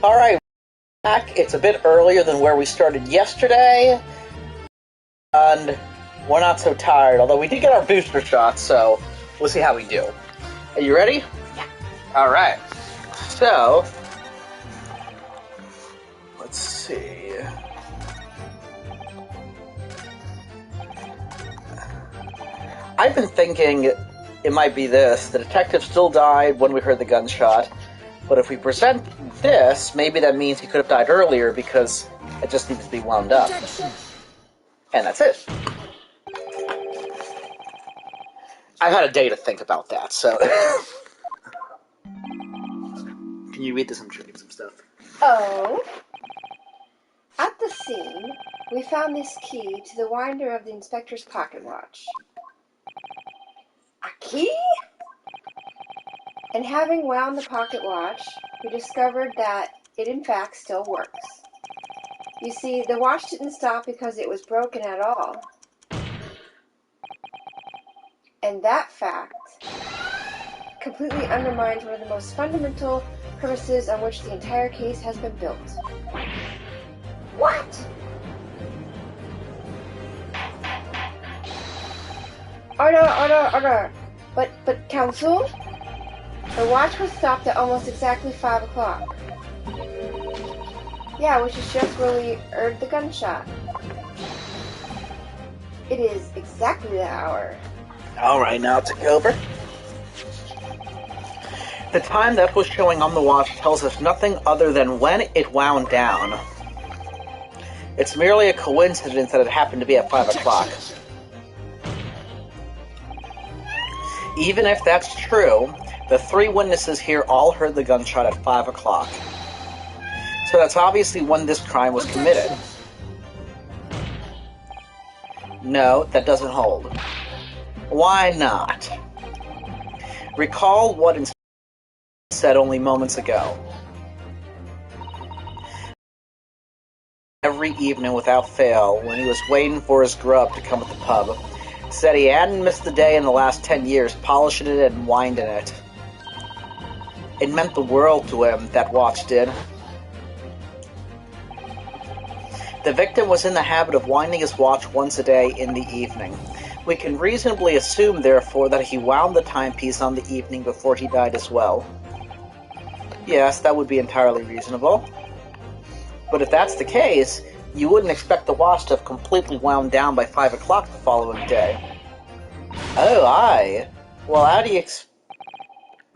Alright, back. It's a bit earlier than where we started yesterday, and we're not so tired, although we did get our booster shots, so we'll see how we do. Are you ready? Yeah. Alright, so, let's see. I've been thinking it might be this. The detective still died when we heard the gunshot, but if we present this, maybe that means he could have died earlier because it just needs to be wound up. And that's it. I've had a day to think about that, so... Can you read this? I'm checking some stuff. Oh. At the scene, we found this key to the winder of the inspector's pocket watch. A key? And having wound the pocket watch, we discovered that it in fact still works. You see, the watch didn't stop because it was broken at all. And that fact completely undermines one of the most fundamental premises on which the entire case has been built. What? Order. But, counsel? The watch was stopped at almost exactly 5 o'clock. Yeah, which is just where we heard the gunshot. It is exactly the hour. Alright, now take over. The time that was showing on the watch tells us nothing other than when it wound down. It's merely a coincidence that it happened to be at 5 o'clock. Even if that's true, the 3 witnesses here all heard the gunshot at 5 o'clock. So that's obviously when this crime was committed. No, that doesn't hold. Why not? Recall what Inspector said only moments ago. Every evening without fail, when he was waiting for his grub to come at the pub, said he hadn't missed a day in the last 10 years polishing it and winding it. It meant the world to him, that watch did. The victim was in the habit of winding his watch once a day in the evening. We can reasonably assume, therefore, that he wound the timepiece on the evening before he died as well. Yes, that would be entirely reasonable. But if that's the case, you wouldn't expect the watch to have completely wound down by 5 o'clock the following day. Oh, aye. Well, how do you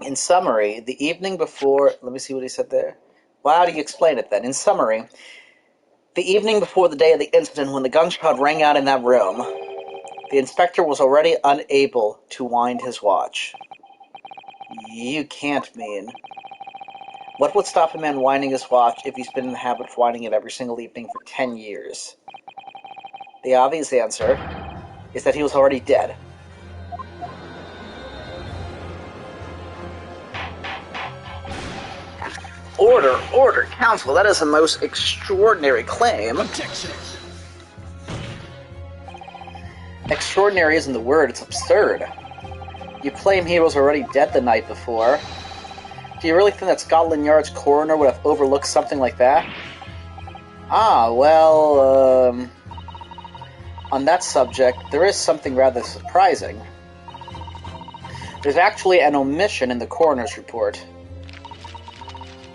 in summary, the evening before... Let me see what he said there. Well, how do you explain it then? In summary, the evening before the day of the incident when the gunshot rang out in that room, the inspector was already unable to wind his watch. You can't mean... What would stop a man winding his watch if he's been in the habit of winding it every single evening for 10 years? The obvious answer is that he was already dead. Order, counsel, that is a most extraordinary claim. Objection. Extraordinary isn't the word, it's absurd. You claim he was already dead the night before. Do you really think that Scotland Yard's coroner would have overlooked something like that? Ah, well, on that subject, there is something rather surprising. There's actually an omission in the coroner's report.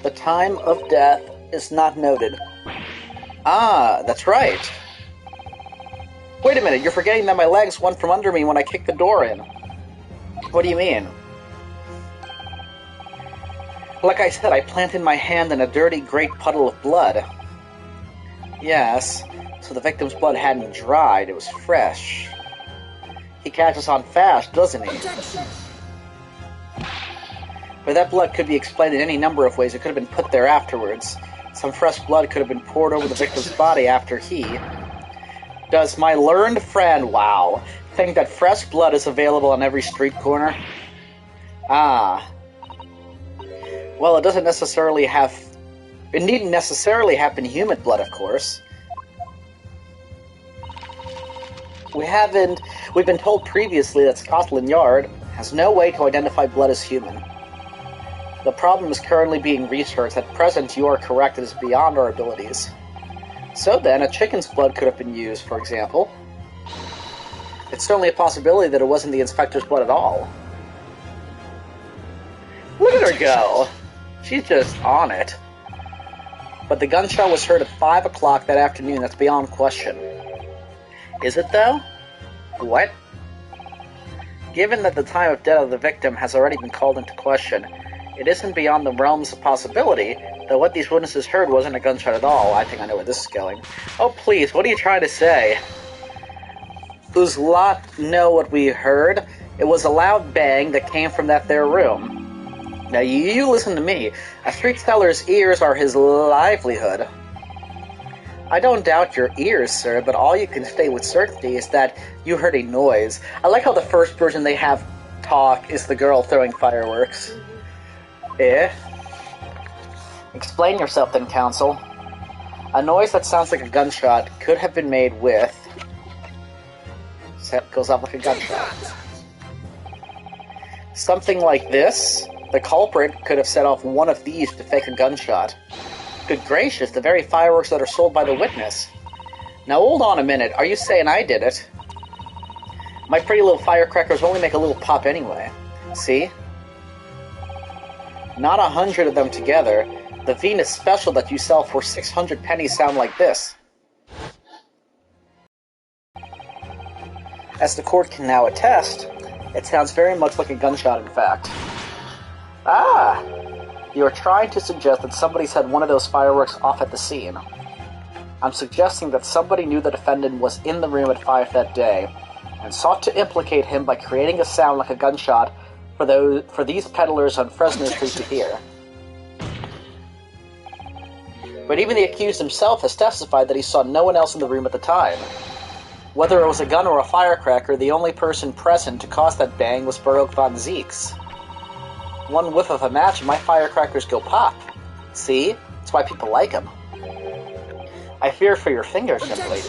The time of death is not noted. Ah, that's right. Wait a minute, you're forgetting that my legs went from under me when I kicked the door in. What do you mean? Like I said, I planted my hand in a dirty, great puddle of blood. Yes, so the victim's blood hadn't dried, it was fresh. He catches on fast, doesn't he? Objection. But that blood could be explained in any number of ways. It could have been put there afterwards. Some fresh blood could have been poured over the victim's body after he... Does my learned friend, wow, think that fresh blood is available on every street corner? Ah... Well, it doesn't necessarily have... It needn't necessarily have been human blood, of course. We've been told previously that Scotland Yard has no way to identify blood as human. The problem is currently being researched. At present, you are correct. It is beyond our abilities. So then, a chicken's blood could have been used, for example. It's certainly a possibility that it wasn't the inspector's blood at all. Look at her go! She's just on it. But the gunshot was heard at 5 o'clock that afternoon. That's beyond question. Is it, though? What? Given that the time of death of the victim has already been called into question, it isn't beyond the realms of possibility that what these witnesses heard wasn't a gunshot at all. I think I know where this is going. Oh, please, what are you trying to say? Whose lot know what we heard? It was a loud bang that came from that there room. Now, you listen to me. A street seller's ears are his livelihood. I don't doubt your ears, sir, but all you can say with certainty is that you heard a noise. I like how the first person they have talk is the girl throwing fireworks. Eh? Explain yourself then, counsel. A noise that sounds like a gunshot could have been made with... Set goes off like a gunshot. Something like this. The culprit could have set off one of these to fake a gunshot. Good gracious, the very fireworks that are sold by the witness. Now hold on a minute, are you saying I did it? My pretty little firecrackers only make a little pop anyway. See? Not 100 of them together. The Venus special that you sell for 600 pennies sound like this. As the court can now attest, it sounds very much like a gunshot in fact. Ah! You are trying to suggest that somebody set one of those fireworks off at the scene. I'm suggesting that somebody knew the defendant was in the room at 5 that day, and sought to implicate him by creating a sound like a gunshot for these peddlers on Fresno Street to hear. But even the accused himself has testified that he saw no one else in the room at the time. Whether it was a gun or a firecracker, the only person present to cause that bang was Baruch von Zieks. One whiff of a match and my firecrackers go pop. See? That's why people like them. I fear for your fingers, simply.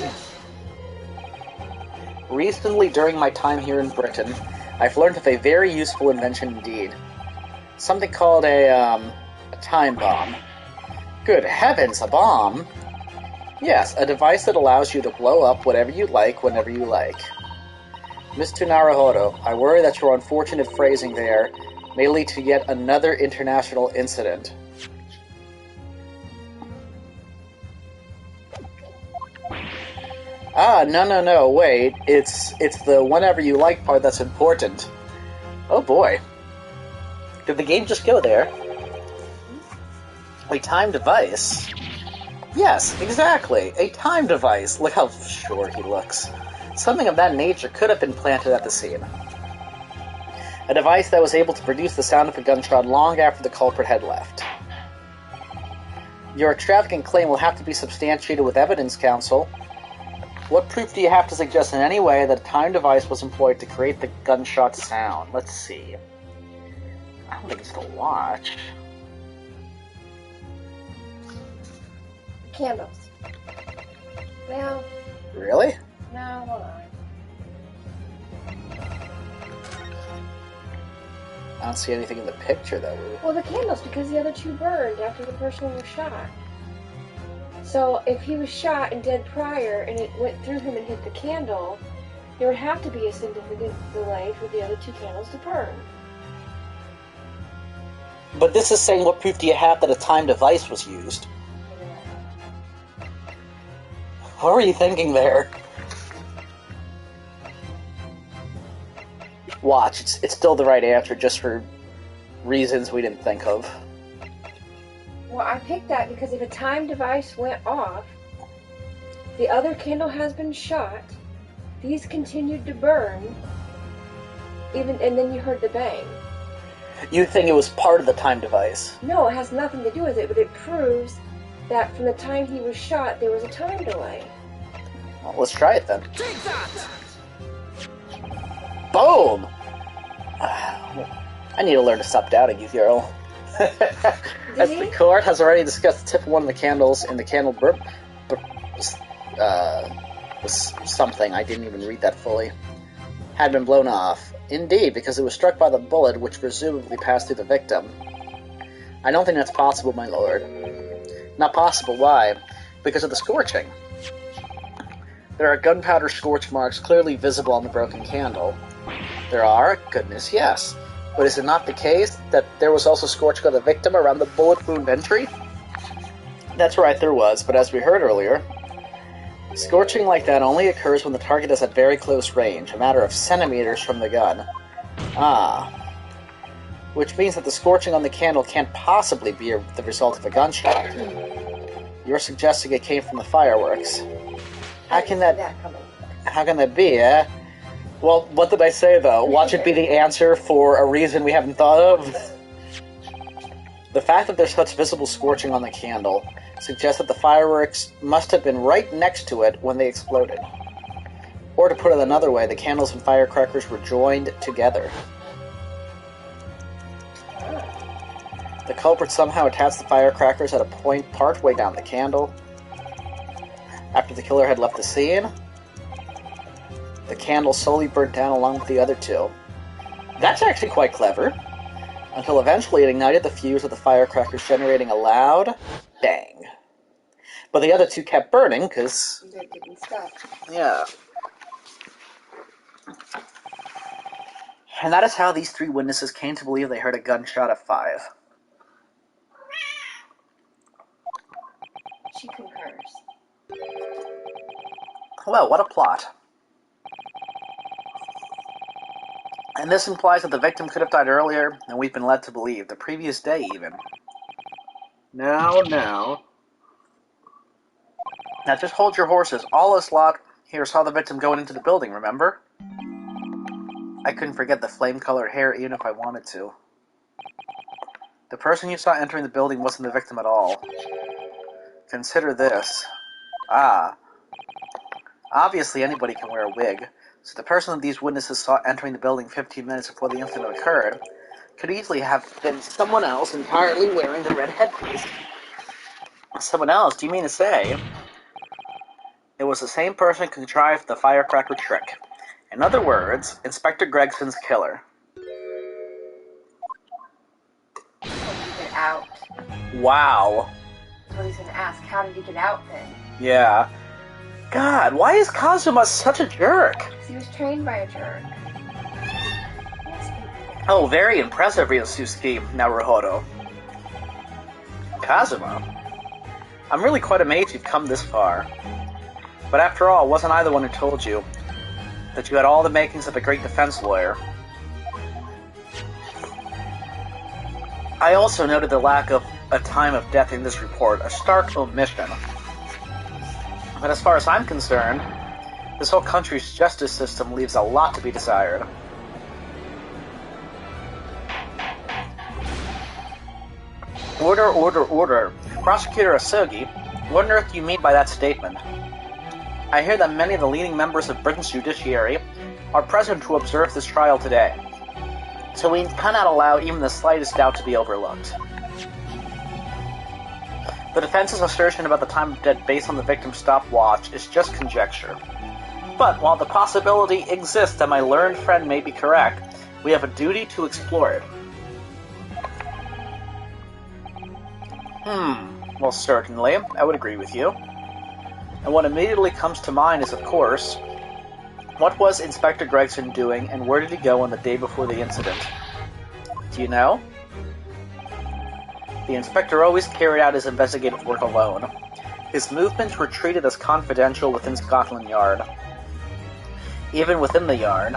Recently, during my time here in Britain, I've learned of a very useful invention indeed. Something called a time bomb. Good heavens, a bomb? Yes, a device that allows you to blow up whatever you like, whenever you like. Mr. Naruhodo, I worry that your unfortunate phrasing there may lead to yet another international incident. Ah, no, wait. It's the whenever you like part that's important. Oh boy. Did the game just go there? A time device? Yes, exactly. A time device. Look how sure he looks. Something of that nature could have been planted at the scene. A device that was able to produce the sound of a gunshot long after the culprit had left. Your extravagant claim will have to be substantiated with evidence, counsel. What proof do you have to suggest in any way that a time device was employed to create the gunshot sound? Let's see. I don't think it's the watch. Candles. Well... Really? No, hold on. I don't see anything in the picture, though. Well, the candles, because the other two burned after the person was shot. So, if he was shot and dead prior, and it went through him and hit the candle, there would have to be a significant delay for the other two candles to burn. But this is saying, what proof do you have that a time device was used? What were you thinking there? Watch, it's still the right answer, just for reasons we didn't think of. Well, I picked that because if a time device went off, the other candle has been shot, these continued to burn, and then you heard the bang. You think it was part of the time device? No, it has nothing to do with it, but it proves that from the time he was shot, there was a time delay. Well, let's try it then. Take that! Boom! I need to learn to stop doubting you, girl. As the court has already discussed, the tip of one of the candles in the candle was something, I didn't even read that fully, had been blown off. Indeed, because it was struck by the bullet, which presumably passed through the victim. I don't think that's possible, my lord. Not possible, why? Because of the scorching. There are gunpowder scorch marks clearly visible on the broken candle. There are? Goodness, yes. But is it not the case that there was also scorching of the victim around the bullet wound entry? That's right, there was, but as we heard earlier, scorching like that only occurs when the target is at very close range, a matter of centimeters from the gun. Ah. Which means that the scorching on the candle can't possibly be the result of a gunshot. You're suggesting it came from the fireworks. How can that be, eh? Well, what did I say, though? Watch it be the answer for a reason we haven't thought of? The fact that there's such visible scorching on the candle suggests that the fireworks must have been right next to it when they exploded. Or to put it another way, the candles and firecrackers were joined together. The culprit somehow attached the firecrackers at a point partway down the candle. After the killer had left the scene, the candle slowly burnt down along with the other two. That's actually quite clever. Until eventually it ignited the fuse of the firecrackers, generating a loud bang. But the other two kept burning, because... They didn't stop. Yeah. And that is how these three witnesses came to believe they heard a gunshot at 5. She concurs. Well, what a plot. And this implies that the victim could have died earlier than we've been led to believe, the previous day even. Now. Now just hold your horses. All us lot here saw the victim going into the building, remember? I couldn't forget the flame-colored hair even if I wanted to. The person you saw entering the building wasn't the victim at all. Consider this. Obviously anybody can wear a wig, so the person that these witnesses saw entering the building 15 minutes before the incident occurred could easily have been someone else entirely wearing the red headpiece. Someone else? Do you mean to say it was the same person who contrived the firecracker trick? In other words, Inspector Gregson's killer. How did he get out? Wow. That's what he's gonna ask. How did he get out then? Yeah. God, why is Kazuma such a jerk? Because he was trained by a jerk. Oh, very impressive, Ryosuke Naruhodo. Kazuma? I'm really quite amazed you've come this far. But after all, wasn't I the one who told you that you had all the makings of a great defense lawyer? I also noted the lack of a time of death in this report, a stark omission. But as far as I'm concerned, this whole country's justice system leaves a lot to be desired. Order, order, order. Prosecutor Asogi, what on earth do you mean by that statement? I hear that many of the leading members of Britain's judiciary are present to observe this trial today, so we cannot allow even the slightest doubt to be overlooked. The defense's assertion about the time of death based on the victim's stopwatch is just conjecture. But while the possibility exists that my learned friend may be correct, we have a duty to explore it. Well, certainly, I would agree with you. And what immediately comes to mind is, of course, what was Inspector Gregson doing and where did he go on the day before the incident? Do you know? The inspector always carried out his investigative work alone. His movements were treated as confidential within Scotland Yard. Even within the Yard.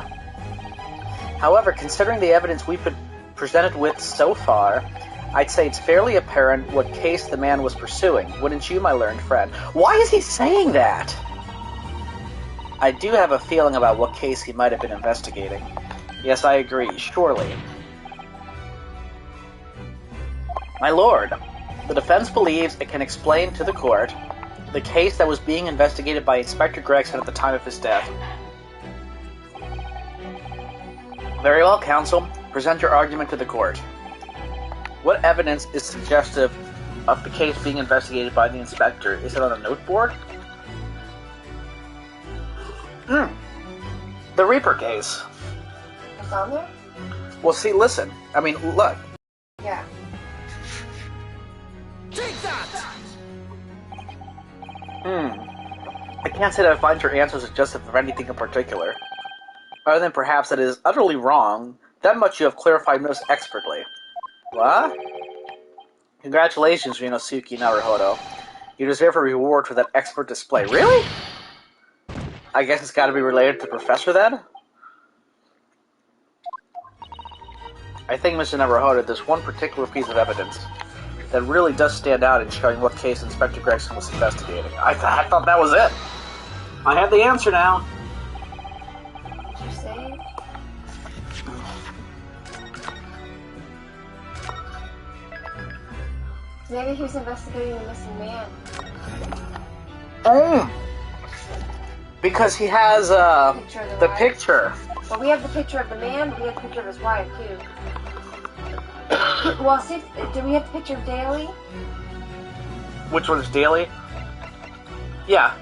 However, considering the evidence we've been presented with so far, I'd say it's fairly apparent what case the man was pursuing, wouldn't you, my learned friend? Why is he saying that? I do have a feeling about what case he might have been investigating. Yes, I agree, surely. My lord, the defense believes it can explain to the court the case that was being investigated by Inspector Gregson at the time of his death. Very well, counsel. Present your argument to the court. What evidence is suggestive of the case being investigated by the inspector? Is it on a noteboard? The Reaper case. It's on there? Well, see, listen. I mean, look. Yeah. I can't say that I find your answer suggestive of anything in particular. Other than perhaps that it is utterly wrong, that much you have clarified most expertly. What? Congratulations, Rinosuke Naruhodo. You deserve a reward for that expert display. Really? I guess it's gotta be related to Professor then? I think, Mr. Naruhodo, there's one particular piece of evidence that really does stand out in showing what case Inspector Gregson was investigating. I thought that was it. I have the answer now. Did you say? Maybe he was investigating the missing man. Because he has the picture. Well, we have the picture of the man, but we have the picture of his wife, too. Well, see, do we have the picture of Daly? Which one is Daly? Yeah.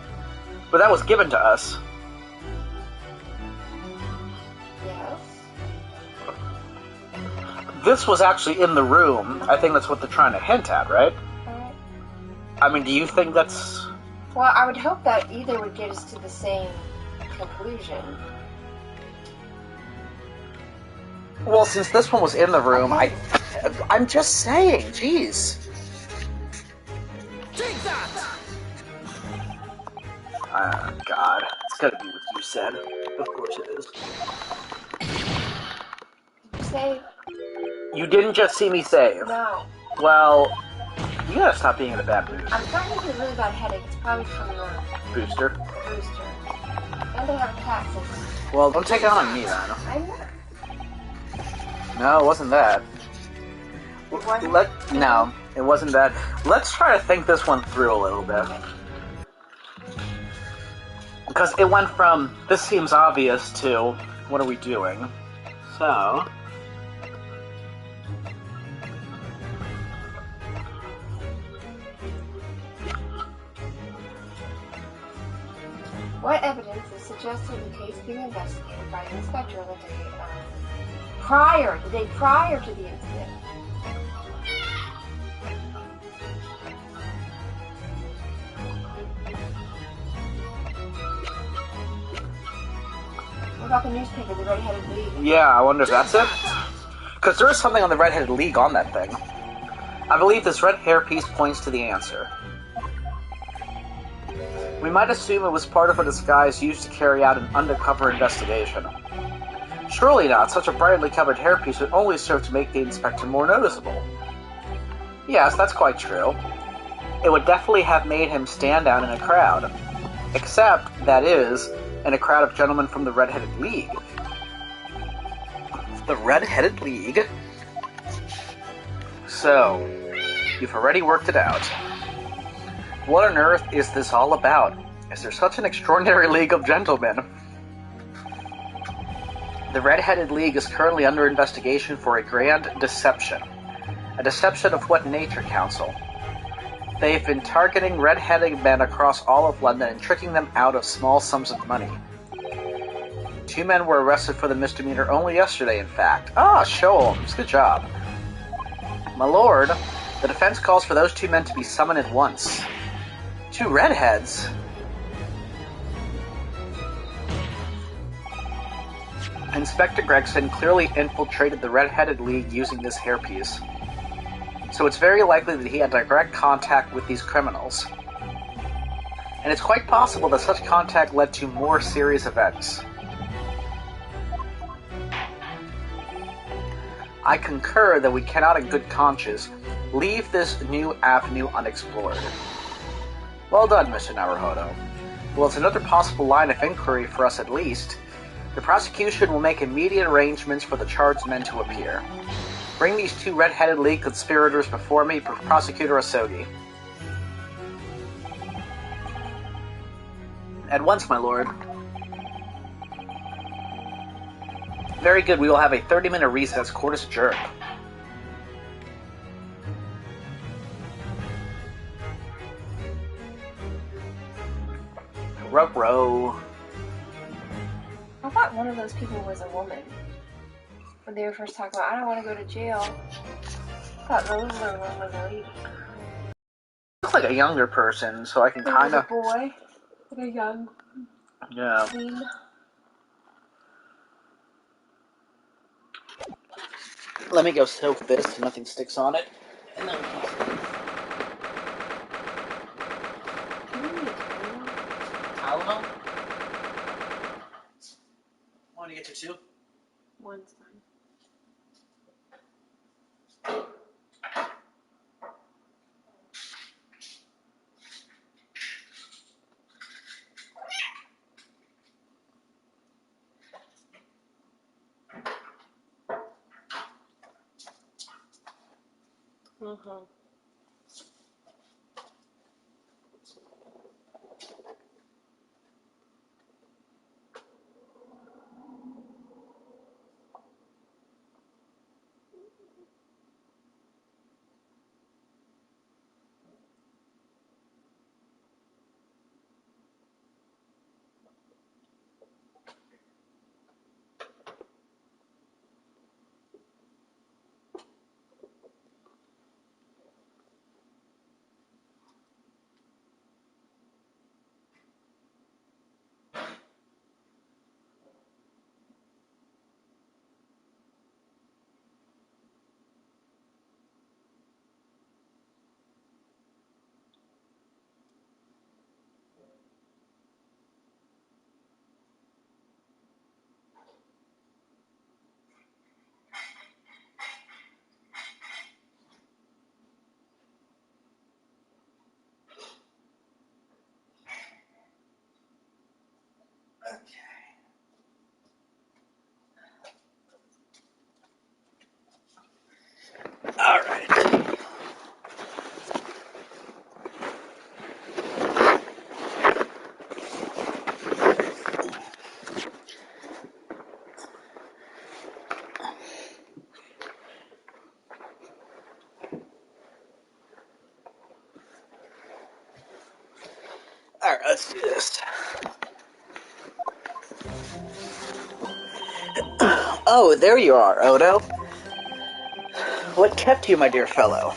But that was given to us. Yes. This was actually in the room. I think that's what they're trying to hint at, right? I mean, do you think that's... Well, I would hope that either would get us to the same conclusion. Well, since this one was in the room, Okay. I'm just saying, jeez. Take that! God. It's gotta be what you said. Of course it is. Did you say? You didn't just see me save. No. Well, you gotta stop being in a bad mood. I'm starting to get a really bad headache. It's probably from the Booster. booster. And I have a cat sick. Well, don't take it on me, then. I'm not. No, it wasn't that. It wasn't? No, it wasn't that. Let's try to think this one through a little bit. Because it went from, this seems obvious, to, what are we doing? So... What evidence is suggestive of the case being investigated by the inspector the day prior to the incident? What about the newspaper, the Red-Headed League? Yeah, I wonder if that's it? Because there is something on the Red-Headed League on that thing. I believe this red hairpiece points to the answer. We might assume it was part of a disguise used to carry out an undercover investigation. Surely not, such a brightly covered hairpiece would only serve to make the inspector more noticeable. Yes, that's quite true. It would definitely have made him stand out in a crowd. Except, that is, in a crowd of gentlemen from the Red-Headed League. The Red-Headed League? So, you've already worked it out. What on earth is this all about? Is there such an extraordinary league of gentlemen? The Red-Headed League is currently under investigation for a grand deception. A deception of what nature, Council? They've been targeting red-headed men across all of London and tricking them out of small sums of money. 2 men were arrested for the misdemeanor only yesterday, in fact. Ah, Sholmes, good job. My lord, the defense calls for those 2 men to be summoned at once. 2 redheads? Inspector Gregson clearly infiltrated the Red-Headed League using this hairpiece. So it's very likely that he had direct contact with these criminals. And it's quite possible that such contact led to more serious events. I concur that we cannot in good conscience leave this new avenue unexplored. Well done, Mr. Naruhodo. Well, it's another possible line of inquiry for us at least. The prosecution will make immediate arrangements for the charged men to appear. Bring these 2 Red-Headed League conspirators before me, Prosecutor Asogi. At once, my lord. Very good, we will have a 30-minute recess. Court is adjourned. Ruh-roh. I thought one of those people was a woman. When they were first talking about, I don't want to go to jail. I thought those was a lady. looks like a younger person, so I can kind of... a boy. Like a young Yeah. teen. Let me go soak this so nothing sticks on it. And then Tylenol? Want to get you two? One's fine. Uh-huh. Alright. Alright, let's do this. Oh, there you are, Odo. What kept you, my dear fellow?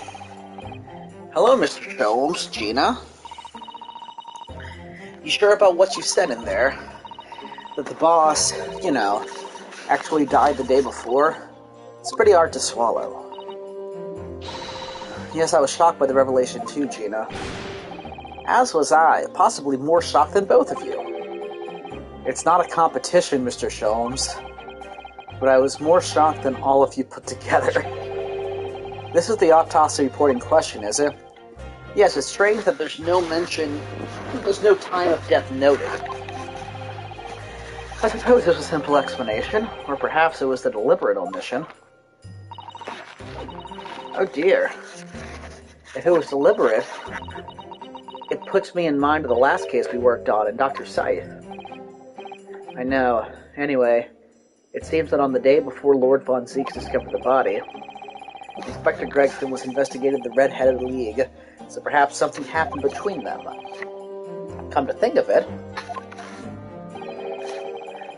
Hello, Mr. Sholmes, Gina. You sure about what you said in there? That the boss, actually died the day before? It's pretty hard to swallow. Yes, I was shocked by the revelation too, Gina. As was I, possibly more shocked than both of you. It's not a competition, Mr. Sholmes, but I was more shocked than all of you put together. This is the autopsy report in question, is it? Yes, it's strange that there's no time of death noted. I suppose there's a simple explanation, or perhaps it was the deliberate omission. Oh dear. If it was deliberate, it puts me in mind of the last case we worked on in Dr. Scythe. I know. Anyway, it seems that on the day before Lord Von Zieks discovered the body, Inspector Gregson was investigating the Red-Headed League, so perhaps something happened between them. Come to think of it,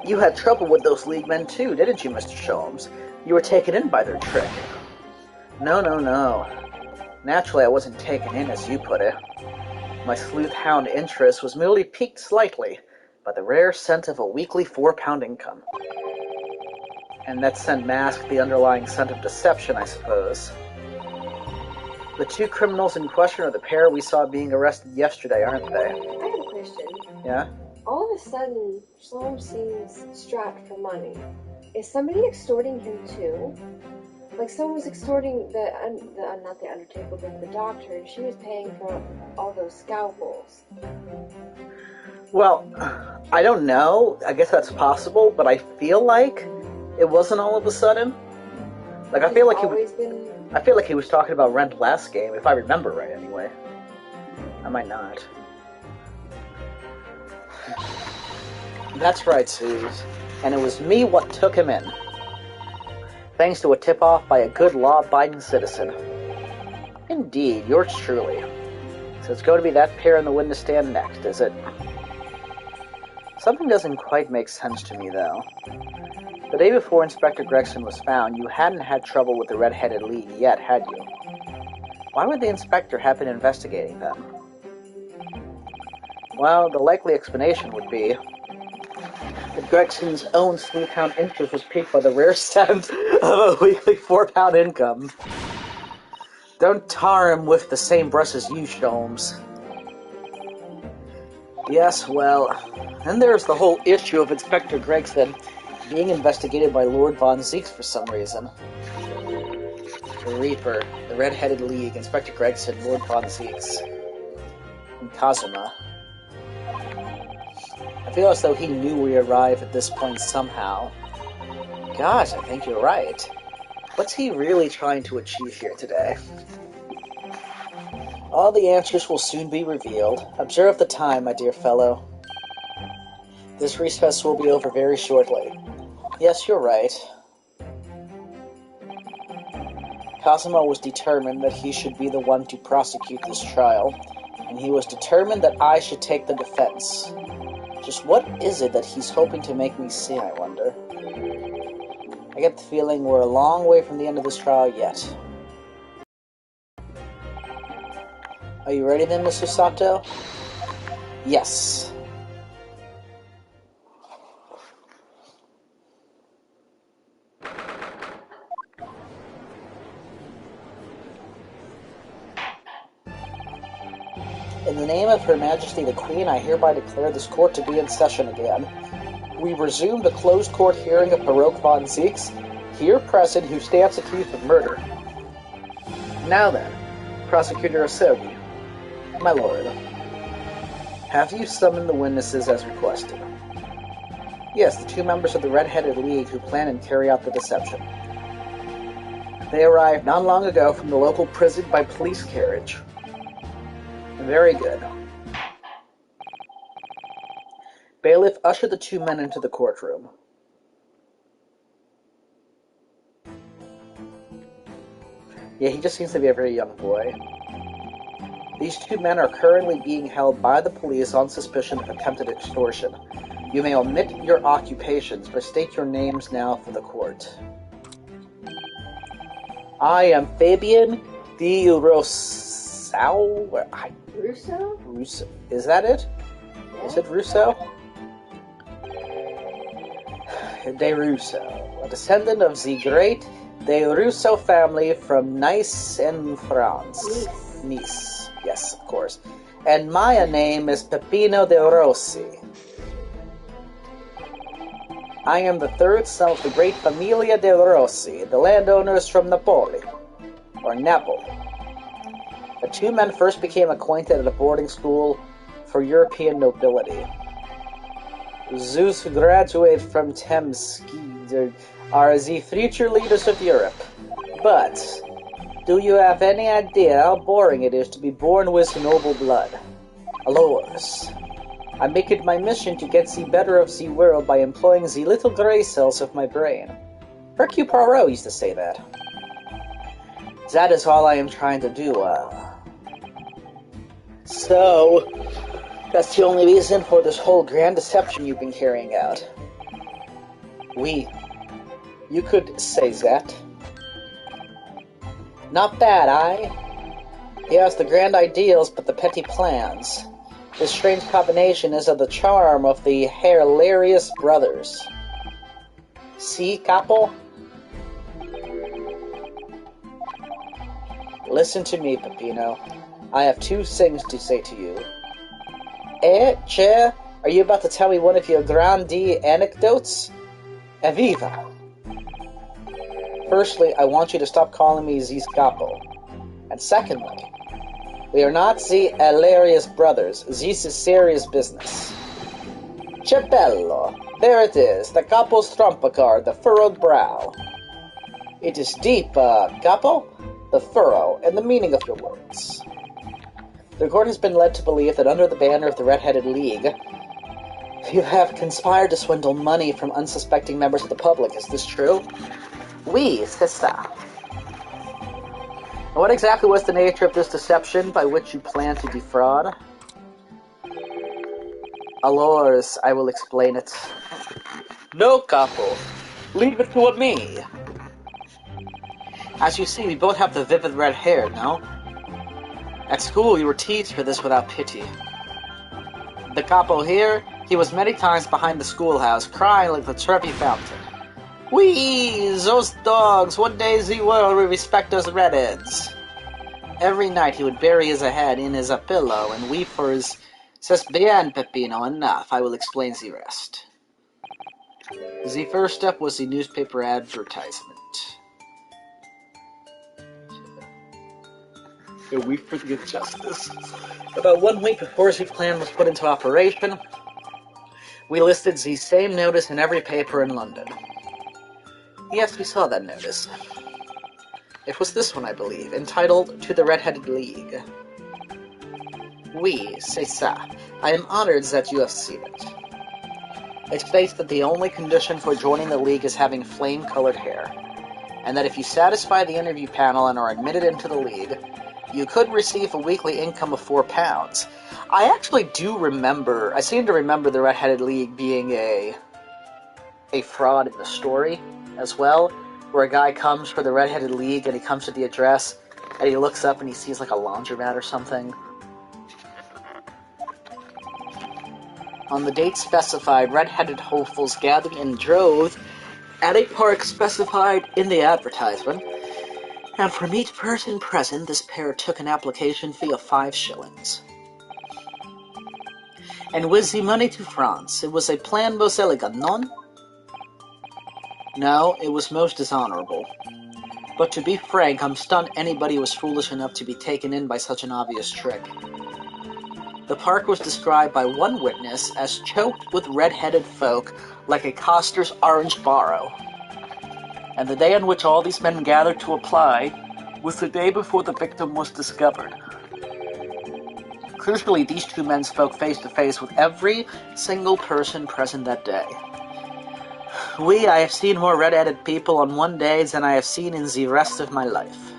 you had trouble with those League men too, didn't you, Mr. Sholmes? You were taken in by their trick. No. Naturally, I wasn't taken in, as you put it. My sleuth-hound interest was merely piqued slightly by the rare scent of a weekly 4-pound income. And that scent masked the underlying scent of deception, I suppose. The two criminals in question are the pair we saw being arrested yesterday, aren't they? I have a question. Yeah? All of a sudden, Sloan seems strapped for money. Is somebody extorting him too? Like someone was extorting not the Undertaker, but the doctor, and she was paying for all those scalpels. Well, I don't know. I guess that's possible, but I feel like it wasn't all of a sudden. Like I feel like he was talking about rent last game, if I remember right. Anyway, I might not. That's right, Suze. And it was me what took him in. Thanks to a tip-off by a good law-abiding citizen. Indeed, yours truly. So it's going to be that pair in the witness stand next, is it? Something doesn't quite make sense to me, though. The day before Inspector Gregson was found, you hadn't had trouble with the Red-Headed League yet, had you? Why would the inspector have been investigating them? Well, the likely explanation would be that Gregson's own sleuthhound interest was piqued by the rare sense of a weekly £4 income. Don't tar him with the same brush as you, Sholmes. Yes, well, then there's the whole issue of Inspector Gregson being investigated by Lord Von Zieks for some reason. The Reaper, the Red-Headed League, Inspector Gregson, Lord Von Zieks, and Kazuma. I feel as though he knew we arrived at this point somehow. Gosh, I think you're right. What's he really trying to achieve here today? All the answers will soon be revealed. Observe the time, my dear fellow. This recess will be over very shortly. Yes, you're right. Kazuma was determined that he should be the one to prosecute this trial, and he was determined that I should take the defense. Just what is it that he's hoping to make me see, I wonder? I get the feeling we're a long way from the end of this trial yet. Are you ready then, Mr. Sato? Yes. In the name of Her Majesty the Queen, I hereby declare this court to be in session again. We resume the closed court hearing of Baroque von Zieks, here present, who stands accused of murder. Now then, Prosecutor Asogi, my lord, have you summoned the witnesses as requested? Yes, the 2 members of the Red-Headed League who plan and carry out the deception. They arrived not long ago from the local prison by police carriage. Very good. Bailiff, usher the 2 men into the courtroom. Yeah, he just seems to be a very young boy. These 2 men are currently being held by the police on suspicion of attempted extortion. You may omit your occupations, but state your names now for the court. I am Fabian de Rousseau. Russo? Russo. Is that it? Yeah. Is it Russo? De Russo, a descendant of the great De Russo family from Nice in France. Nice. Yes, of course. And my name is Peppino de Rossi. I am the 3rd son of the great Familia de Rossi, the landowners from Napoli, or Napoli. The 2 men first became acquainted at a boarding school for European nobility. Those who graduate from Temski are the future leaders of Europe. But do you have any idea how boring it is to be born with noble blood? Alas, I make it my mission to get the better of the world by employing the little grey cells of my brain. Hercule Poirot used to say that. That is all I am trying to do. So, that's the only reason for this whole grand deception you've been carrying out. Oui. You could say that. Not bad, aye? He has the grand ideals, but the petty plans. This strange combination is of the charm of the hilarious brothers. See, Capo? Listen to me, Peppino. I have 2 things to say to you. Che? Are you about to tell me one of your grandi anecdotes? Evviva! Firstly, I want you to stop calling me Zis Capo. And secondly, we are not the hilarious brothers. This is serious business. Che bello! There it is, the Capo's trump card, the furrowed brow. It is deep, Capo, the furrow, and the meaning of your words. The court has been led to believe that under the banner of the Red-Headed League, you have conspired to swindle money from unsuspecting members of the public. Is this true? Oui, c'est ça. What exactly was the nature of this deception by which you plan to defraud? Alors, I will explain it. No, Capo. Leave it to me. As you see, we both have the vivid red hair, no? At school, you were teased for this without pity. The capo here, he was many times behind the schoolhouse, crying like the Trevi fountain. Whee! Those dogs, one day the world will respect us redheads. Every night he would bury his head in his pillow and weep for his... C'est bien, Peppino, enough. I will explain the rest. The first step was the newspaper advertisement. A week for the injustice. About 1 week before the plan was put into operation, we listed the same notice in every paper in London. Yes, we saw that notice. It was this one, I believe, entitled To the Red-Headed League. Oui, c'est ça. I am honored that you have seen it. It states that the only condition for joining the League is having flame-colored hair, and that if you satisfy the interview panel and are admitted into the League, you could receive a weekly income of £4. I actually I seem to remember the Red-Headed League being a fraud in the story as well, where a guy comes for the Red-Headed League and he comes to the address and he looks up and he sees like a laundromat or something. On the date specified, red-headed hopefuls gathered in droves at a park specified in the advertisement, and from each person present, this pair took an application fee of 5 shillings. And with the money to France, it was a plan most elegant, non? No, it was most dishonorable. But to be frank, I'm stunned anybody was foolish enough to be taken in by such an obvious trick. The park was described by one witness as choked with red-headed folk like a coster's orange barrow. And the day on which all these men gathered to apply was the day before the victim was discovered. Crucially, these 2 men spoke face-to-face with every single person present that day. I have seen more red-headed people on one day than I have seen in the rest of my life.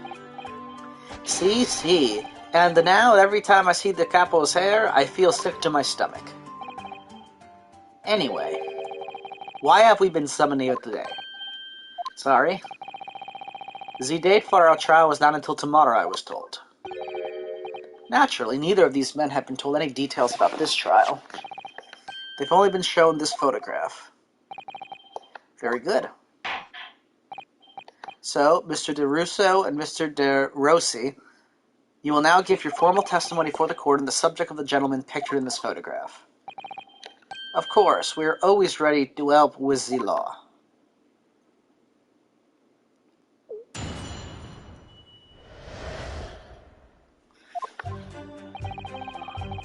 See. And now, every time I see the capo's hair, I feel sick to my stomach. Anyway, why have we been summoned here today? Sorry. The date for our trial was not until tomorrow, I was told. Naturally, neither of these men have been told any details about this trial. They've only been shown this photograph. Very good. So, Mr. De Russo and Mr. De Rossi, you will now give your formal testimony for the court on the subject of the gentleman pictured in this photograph. Of course, we are always ready to help with the law.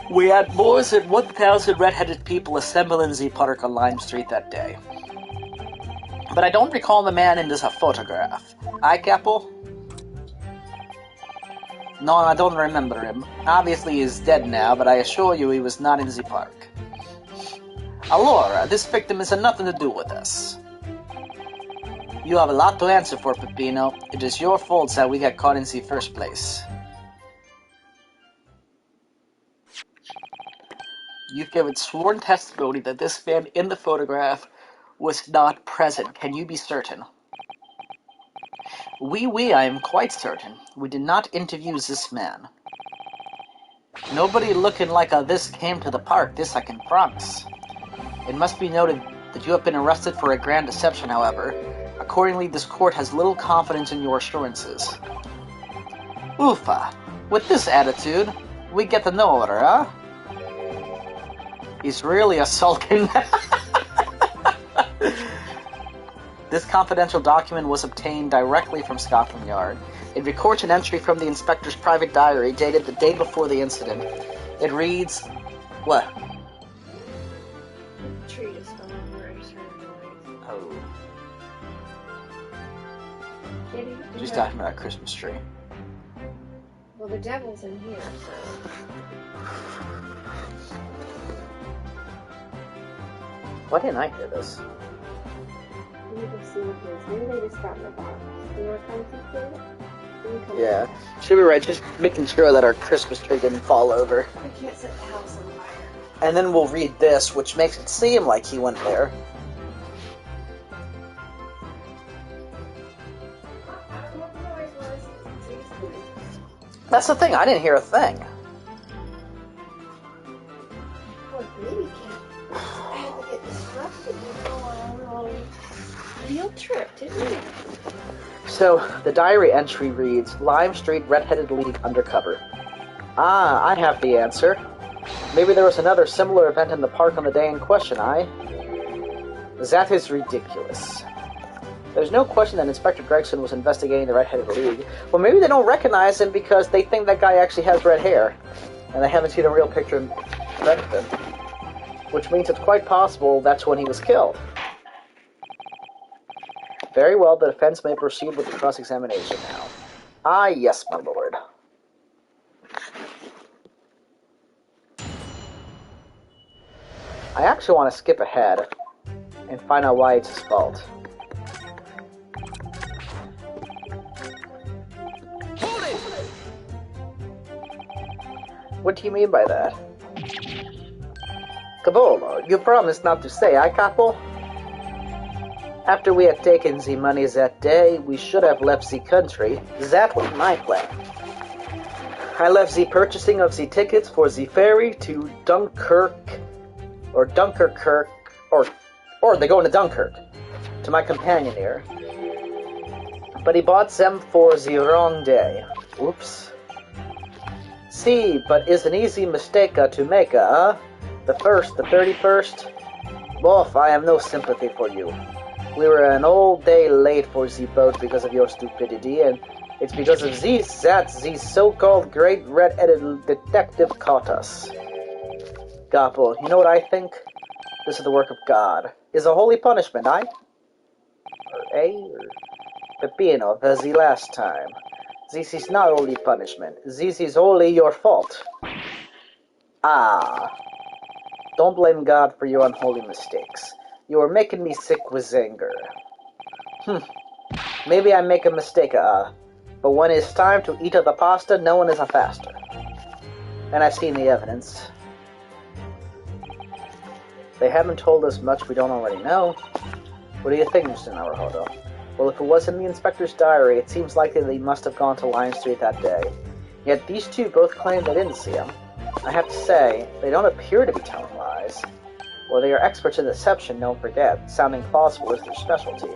We had more than 1,000 red-headed people assemble in the park on Lime Street that day. But I don't recall the man in this photograph. Aye, Capo? No, I don't remember him. Obviously he's dead now, but I assure you he was not in the park. Allora, this victim has nothing to do with us. You have a lot to answer for, Peppino. It is your fault that we got caught in the first place. You've given sworn testimony that this man in the photograph was not present. Can you be certain? Oui, I am quite certain. We did not interview this man. Nobody looking like this came to the park, this I can promise. It must be noted that you have been arrested for a grand deception, however. Accordingly, this court has little confidence in your assurances. Oofa! With this attitude, we get to know her, huh? He's really a sulking... This confidential document was obtained directly from Scotland Yard. It records an entry from the inspector's private diary dated the day before the incident. It reads... What? The tree just fell over. I just heard a noise. Oh. Maybe She's talking about a Christmas tree. Well, the devil's in here, so... Why didn't I hear this? We need to see what it is. Maybe they just got in the box. You want to come see it? Yeah. Should be right, just making sure that our Christmas tree didn't fall over. We can't set the house on fire. And then we'll read this, which makes it seem like he went there. That's the thing, I didn't hear a thing. Poor baby kid. I had to get disrupted on a field trip, didn't we? So, the diary entry reads, Lime Street Red-Headed League undercover. Ah, I have the answer. Maybe there was another similar event in the park on the day in question, That is ridiculous. There's no question that Inspector Gregson was investigating the Red-Headed League. Well, maybe they don't recognize him because they think that guy actually has red hair, and they haven't seen a real picture of him. Which means it's quite possible that's when he was killed. Very well, the defense may proceed with the cross-examination now. Ah, yes, my lord. I actually want to skip ahead and find out why it's his fault. What do you mean by that? Cavolo, you promised not to say, Capo? After we had taken the money that day, we should have left the country. That was my plan. I left the purchasing of the tickets for the ferry to Dunkirk, or they go into Dunkirk, to my companion here. But he bought them for the wrong day. Oops. See, but it's an easy mistake to make, The 1st, the 31st? Boff, I have no sympathy for you. We were an all day late for the boat because of your stupidity, and it's because of this that the so-called great red-headed detective caught us. Capo, you know what I think? This is the work of God. Is a holy punishment, Or Peppino, as the last time. This is not only punishment. This is only your fault. Ah. Don't blame God for your unholy mistakes. You are making me sick with anger. Maybe I make a mistake, but when it's time to eat the pasta, no one is a faster. And I've seen the evidence. They haven't told us much we don't already know. What do you think, Mr. Naruhodo? Well, if it was in the inspector's diary, it seems likely they must have gone to Lion Street that day. Yet these two both claim they didn't see him. I have to say, they don't appear to be telling lies. Well, they are experts in deception, don't forget. Sounding plausible is their specialty.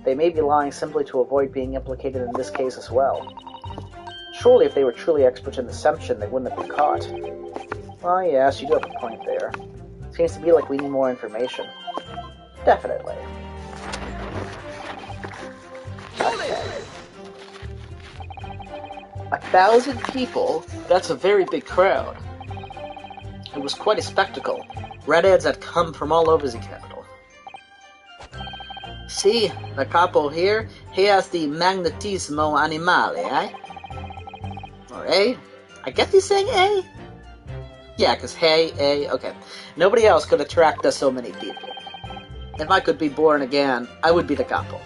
They may be lying simply to avoid being implicated in this case as well. Surely if they were truly experts in deception, they wouldn't have been caught. Well, yes, you do have a point there. Seems to be like we need more information. Definitely. Okay. 1,000 people? That's a very big crowd. It was quite a spectacle. Redheads had come from all over the capital. See, the capo here, he has the magnetismo animale, Or I guess he's saying A? Yeah, because hey, okay. Nobody else could attract us so many people. If I could be born again, I would be the capo.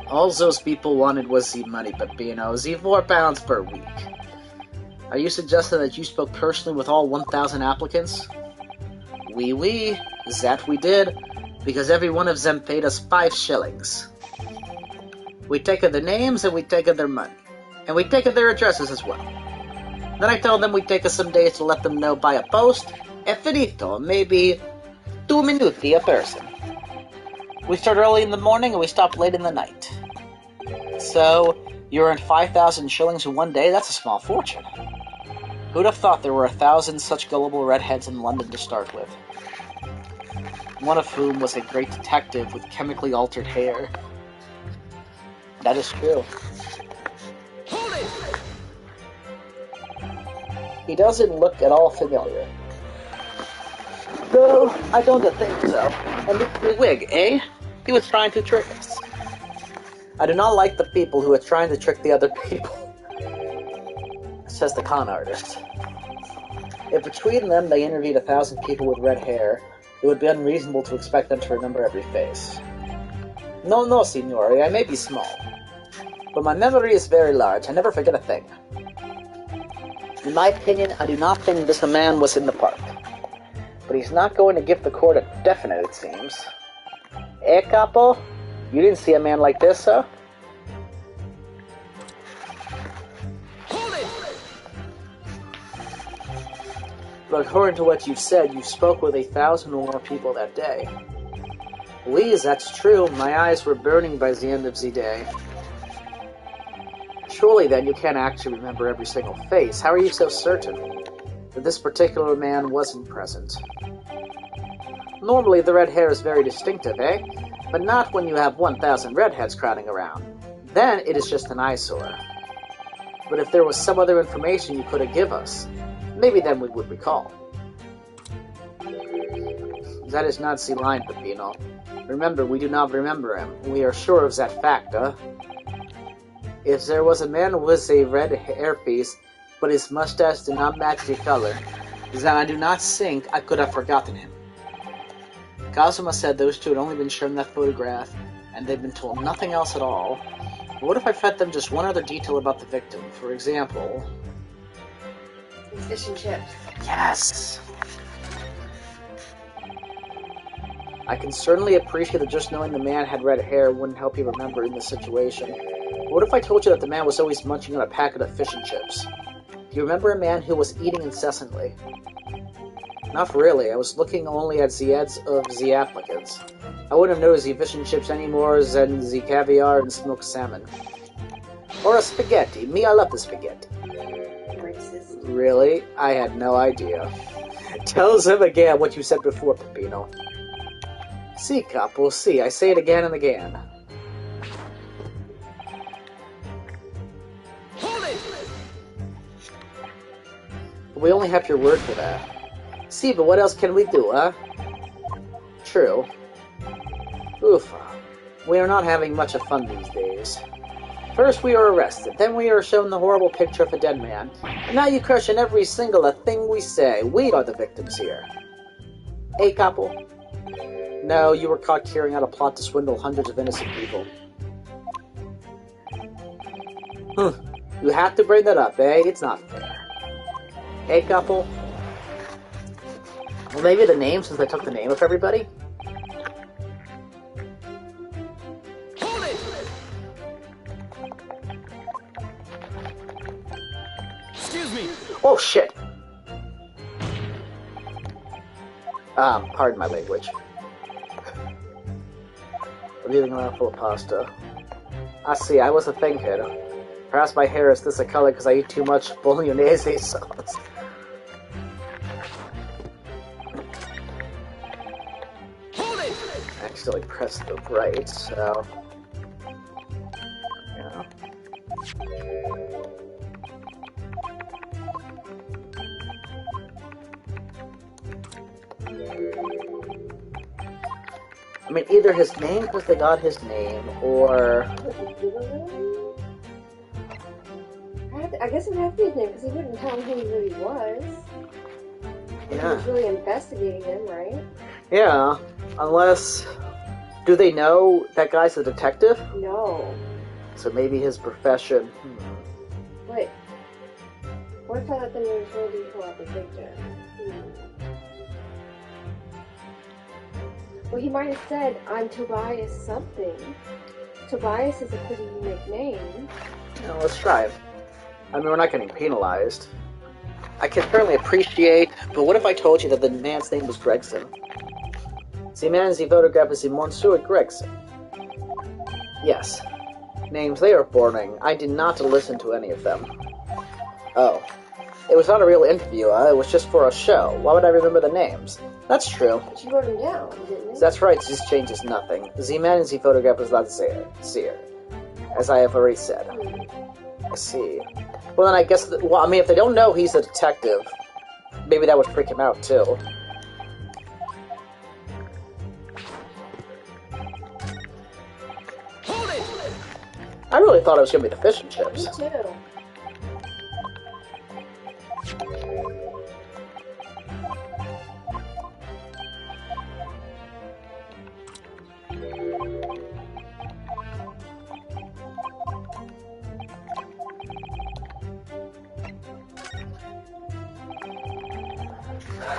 All those people wanted was the money, Peppino, the £4 per week. Are you suggesting that you spoke personally with all 1,000 applicants? Oui, that we did, because every one of them paid us 5 shillings. We take their names and we take their money, and we take their addresses as well. Then I told them we'd take us some days to let them know by a post, e finito, maybe 2 minuti a person. We start early in the morning and we stop late in the night. So, you earned 5,000 shillings in one day? That's a small fortune. Who'd have thought there were 1,000 such gullible redheads in London to start with? One of whom was a great detective with chemically altered hair. That is true. He doesn't look at all familiar. No, I don't think so. And the wig, He was trying to trick us. I do not like the people who are trying to trick the other people, says the con artist. If between them they interviewed 1,000 people with red hair, it would be unreasonable to expect them to remember every face. No, signore, I may be small, but my memory is very large. I never forget a thing. In my opinion, I do not think this man was in the park. But he's not going to give the court a definite, it seems. Capo? You didn't see a man like this, huh? but according to what you've said, you spoke with 1,000 or more people that day. Please, that's true. My eyes were burning by the end of the day. Surely then you can't actually remember every single face. How are you so certain that this particular man wasn't present? Normally the red hair is very distinctive, eh? But not when you have 1,000 redheads crowding around. Then it is just an eyesore. But if there was some other information you could have given us, maybe then we would recall. That is not the line, Peppino. Remember, we do not remember him. We are sure of that fact, If there was a man with a red hairpiece, but his mustache did not match the color, then I do not think I could have forgotten him. Kazuma said those two had only been shown that photograph, and they'd been told nothing else at all. But what if I fed them just one other detail about the victim? For example... Fish and chips. Yes! I can certainly appreciate that just knowing the man had red hair wouldn't help you remember in this situation. But what if I told you that the man was always munching on a packet of fish and chips? Do you remember a man who was eating incessantly? Not really. I was looking only at the ads of the applicants. I wouldn't have noticed the fish and chips any more than the caviar and smoked salmon. Or a spaghetti. Me, I love the spaghetti. Racist. Really? I had no idea. Tell them again what you said before, Peppino. Si, capo, si. I say it again and again. Hold it! We only have your word for that. See, but what else can we do, huh? True. Oofa. We are not having much of fun these days. First we are arrested, then we are shown the horrible picture of a dead man, and now you question every single thing we say. We are the victims here. Hey, Capo? No, you were caught carrying out a plot to swindle hundreds of innocent people. You have to bring that up, eh? It's not fair. Hey, Capo? Well, maybe the name, since I took the name of everybody? Hold it! Excuse me! Oh, shit! Pardon my language. I'm eating a mouthful of pasta. I see, I was a thinking. Perhaps my hair is this a color because I eat too much bolognese sauce. I accidentally pressed the right, so... Yeah. I mean, either his name because they got his name, or... I guess it would have to be his name, because he wouldn't tell him who he really was. If he was really investigating him, right? Yeah, unless... Do they know that guy's a detective? No. So maybe his profession... Wait. What if I let them know his real detail about the victim? Well, he might have said, I'm Tobias something. Tobias is a pretty unique name. Yeah, let's try it. I mean, we're not getting penalized. I can certainly appreciate, but what if I told you that the man's name was Gregson? The man in the photograph is the Monsieur Gregson. Yes. Names, they are boring. I did not listen to any of them. Oh. It was not a real interview, it was just for a show. Why would I remember the names? That's true. But you wrote them down, didn't you? That's right, this changes nothing. The man in the photograph is not Seer, as I have already said. I see. Well, then I guess... Well, I mean, if they don't know he's a detective, maybe that would freak him out, too. Hold it! I really thought it was going to be the fish and chips. Me too.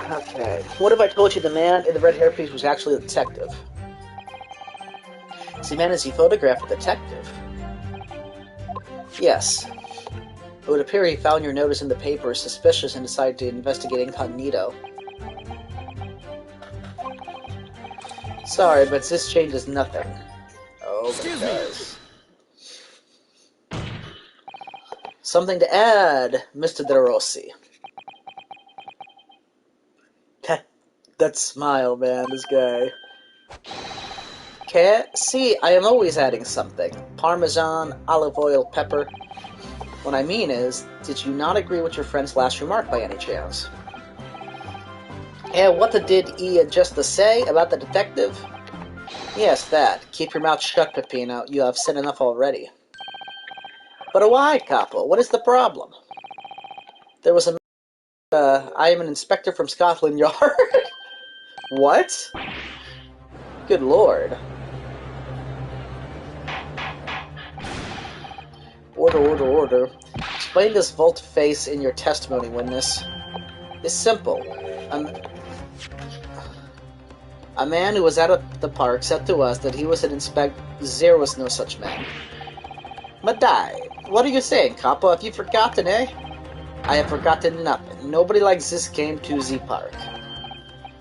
Okay. What if I told you the man in the red hairpiece was actually a detective? The man is he photographed a detective? Yes. It would appear he found your notice in the paper suspicious and decided to investigate incognito. Sorry, but this changes nothing. Oh, but it Excuse me. does. Something to add, Mr. De Rossi. That smile, man, this guy. Okay, see, I am always adding something. Parmesan, olive oil, pepper. What I mean is, did you not agree with your friend's last remark by any chance? And what did he just say about the detective? Yes, that. Keep your mouth shut, Peppino. You have said enough already. But why, Capo? What is the problem? There was a... I am an inspector from Scotland Yard. What? Good lord. Order. Explain this volte-face in your testimony, witness. It's simple. A man who was at the park said to us that he was an inspector. There was no such man. Madai, what are you saying, Capo? Have you forgotten, eh? I have forgotten nothing. Nobody like this came to the park.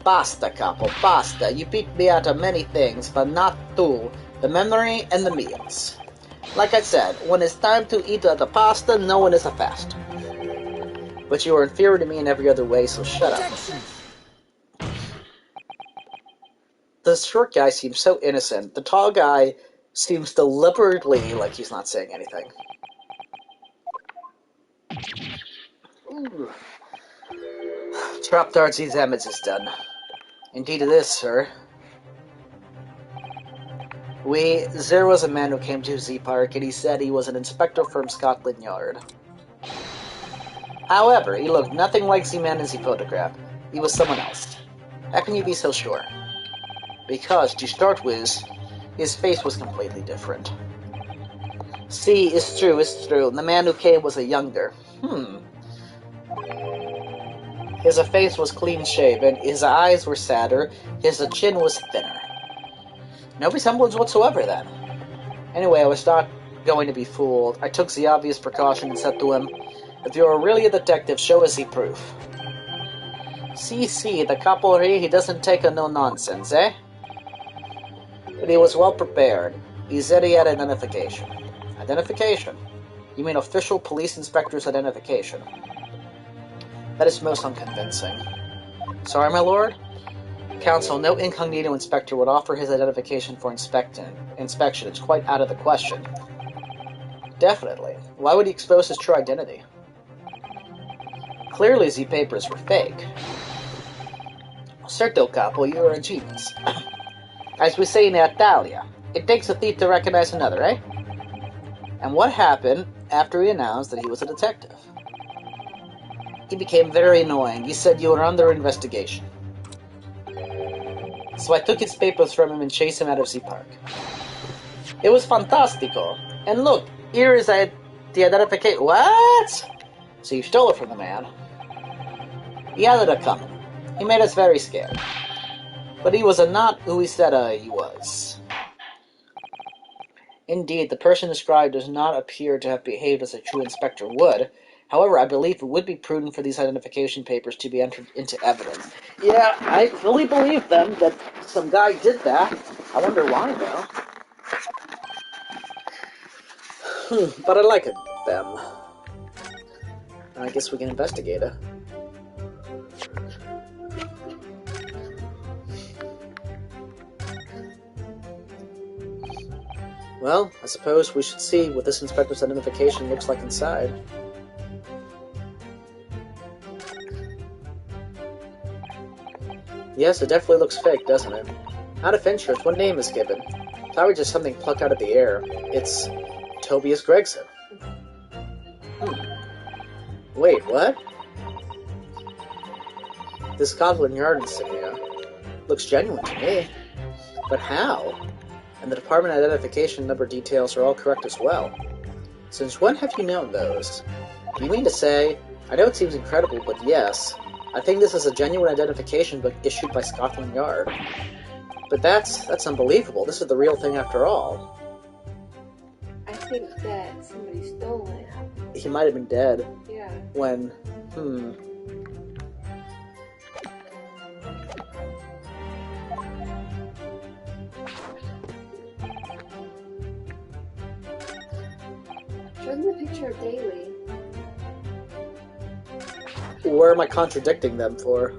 Basta, Capo, basta. You beat me out of many things, but not two. The memory and the meals. Like I said, when it's time to eat the pasta, no one is a fast. But you are inferior to me in every other way, so shut up. The short guy seems so innocent. The tall guy seems deliberately like he's not saying anything. Ooh. Trap Dart's damage is done. Indeed it is, sir. There was a man who came to Z Park, and he said he was an inspector from Scotland Yard. However, he looked nothing like the man in the photograph. He was someone else. How can you be so sure? Because, to start with, his face was completely different. See, it's true. The man who came was a younger. His face was clean-shaven, his eyes were sadder, his chin was thinner. No resemblance whatsoever, then. Anyway, I was not going to be fooled. I took the obvious precaution and said to him, if you are really a detective, show us the proof. See, the couple here, he doesn't take a no-nonsense, eh? But he was well prepared. He said he had identification. Identification? You mean official police inspector's identification? That is most unconvincing. Sorry, my lord? Counsel, no incognito inspector would offer his identification for inspection. It's quite out of the question. Definitely. Why would he expose his true identity? Clearly, the papers were fake. Certo, Capo, you are a genius. As we say in Italia, it takes a thief to recognize another, eh? And what happened after he announced that he was a detective? He became very annoying. He said you were under investigation. So I took his papers from him and chased him out of the park. It was fantastico. And look, here is the identification. What? So you stole it from the man. He had it coming. He made us very scared. But he was not who he said he was. Indeed, the person described does not appear to have behaved as a true inspector would. However, I believe it would be prudent for these identification papers to be entered into evidence. Yeah, I fully believe them that some guy did that. I wonder why, though. But I like them. I guess we can investigate it. Well, I suppose we should see what this inspector's identification looks like inside. Yes, it definitely looks fake, doesn't it? Out of interest, what name is given? Probably just something plucked out of the air. It's Tobias Gregson. Wait, what? This Scotland Yard insignia looks genuine to me. But how? And the department identification number details are all correct as well. Since when have you known those? You mean to say, I know it seems incredible, but yes, I think this is a genuine identification book issued by Scotland Yard. But that's unbelievable. This is the real thing after all. I think that somebody stole it. he might have been dead Yeah. when... Show them the picture of Daly. Where am I contradicting them for?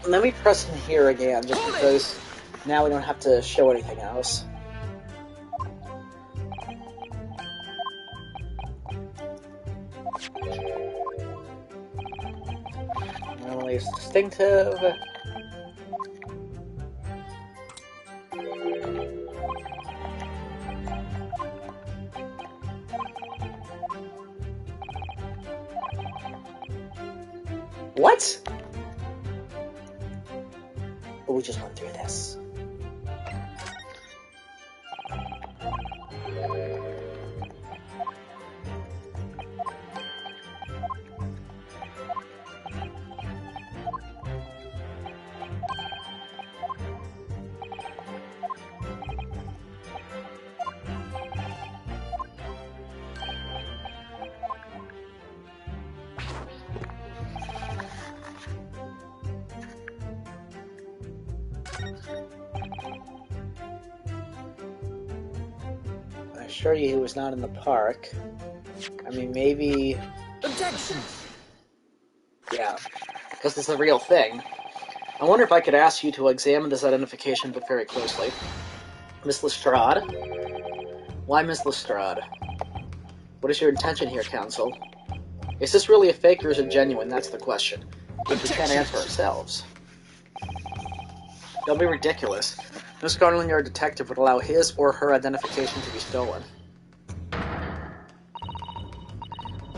Let me press in here again, just because now we don't have to show anything else. Only it's distinctive. What? But we just went through this. I assure you he was not in the park. I mean, maybe... Objection! Yeah, because it's a real thing. I wonder if I could ask you to examine this identification but very closely. Miss Lestrade? Why Miss Lestrade? What is your intention here, Counsel? Is this really a fake or is it genuine? That's the question. Which we can't answer ourselves. Don't be ridiculous. No Scotland Yard detective would allow his or her identification to be stolen.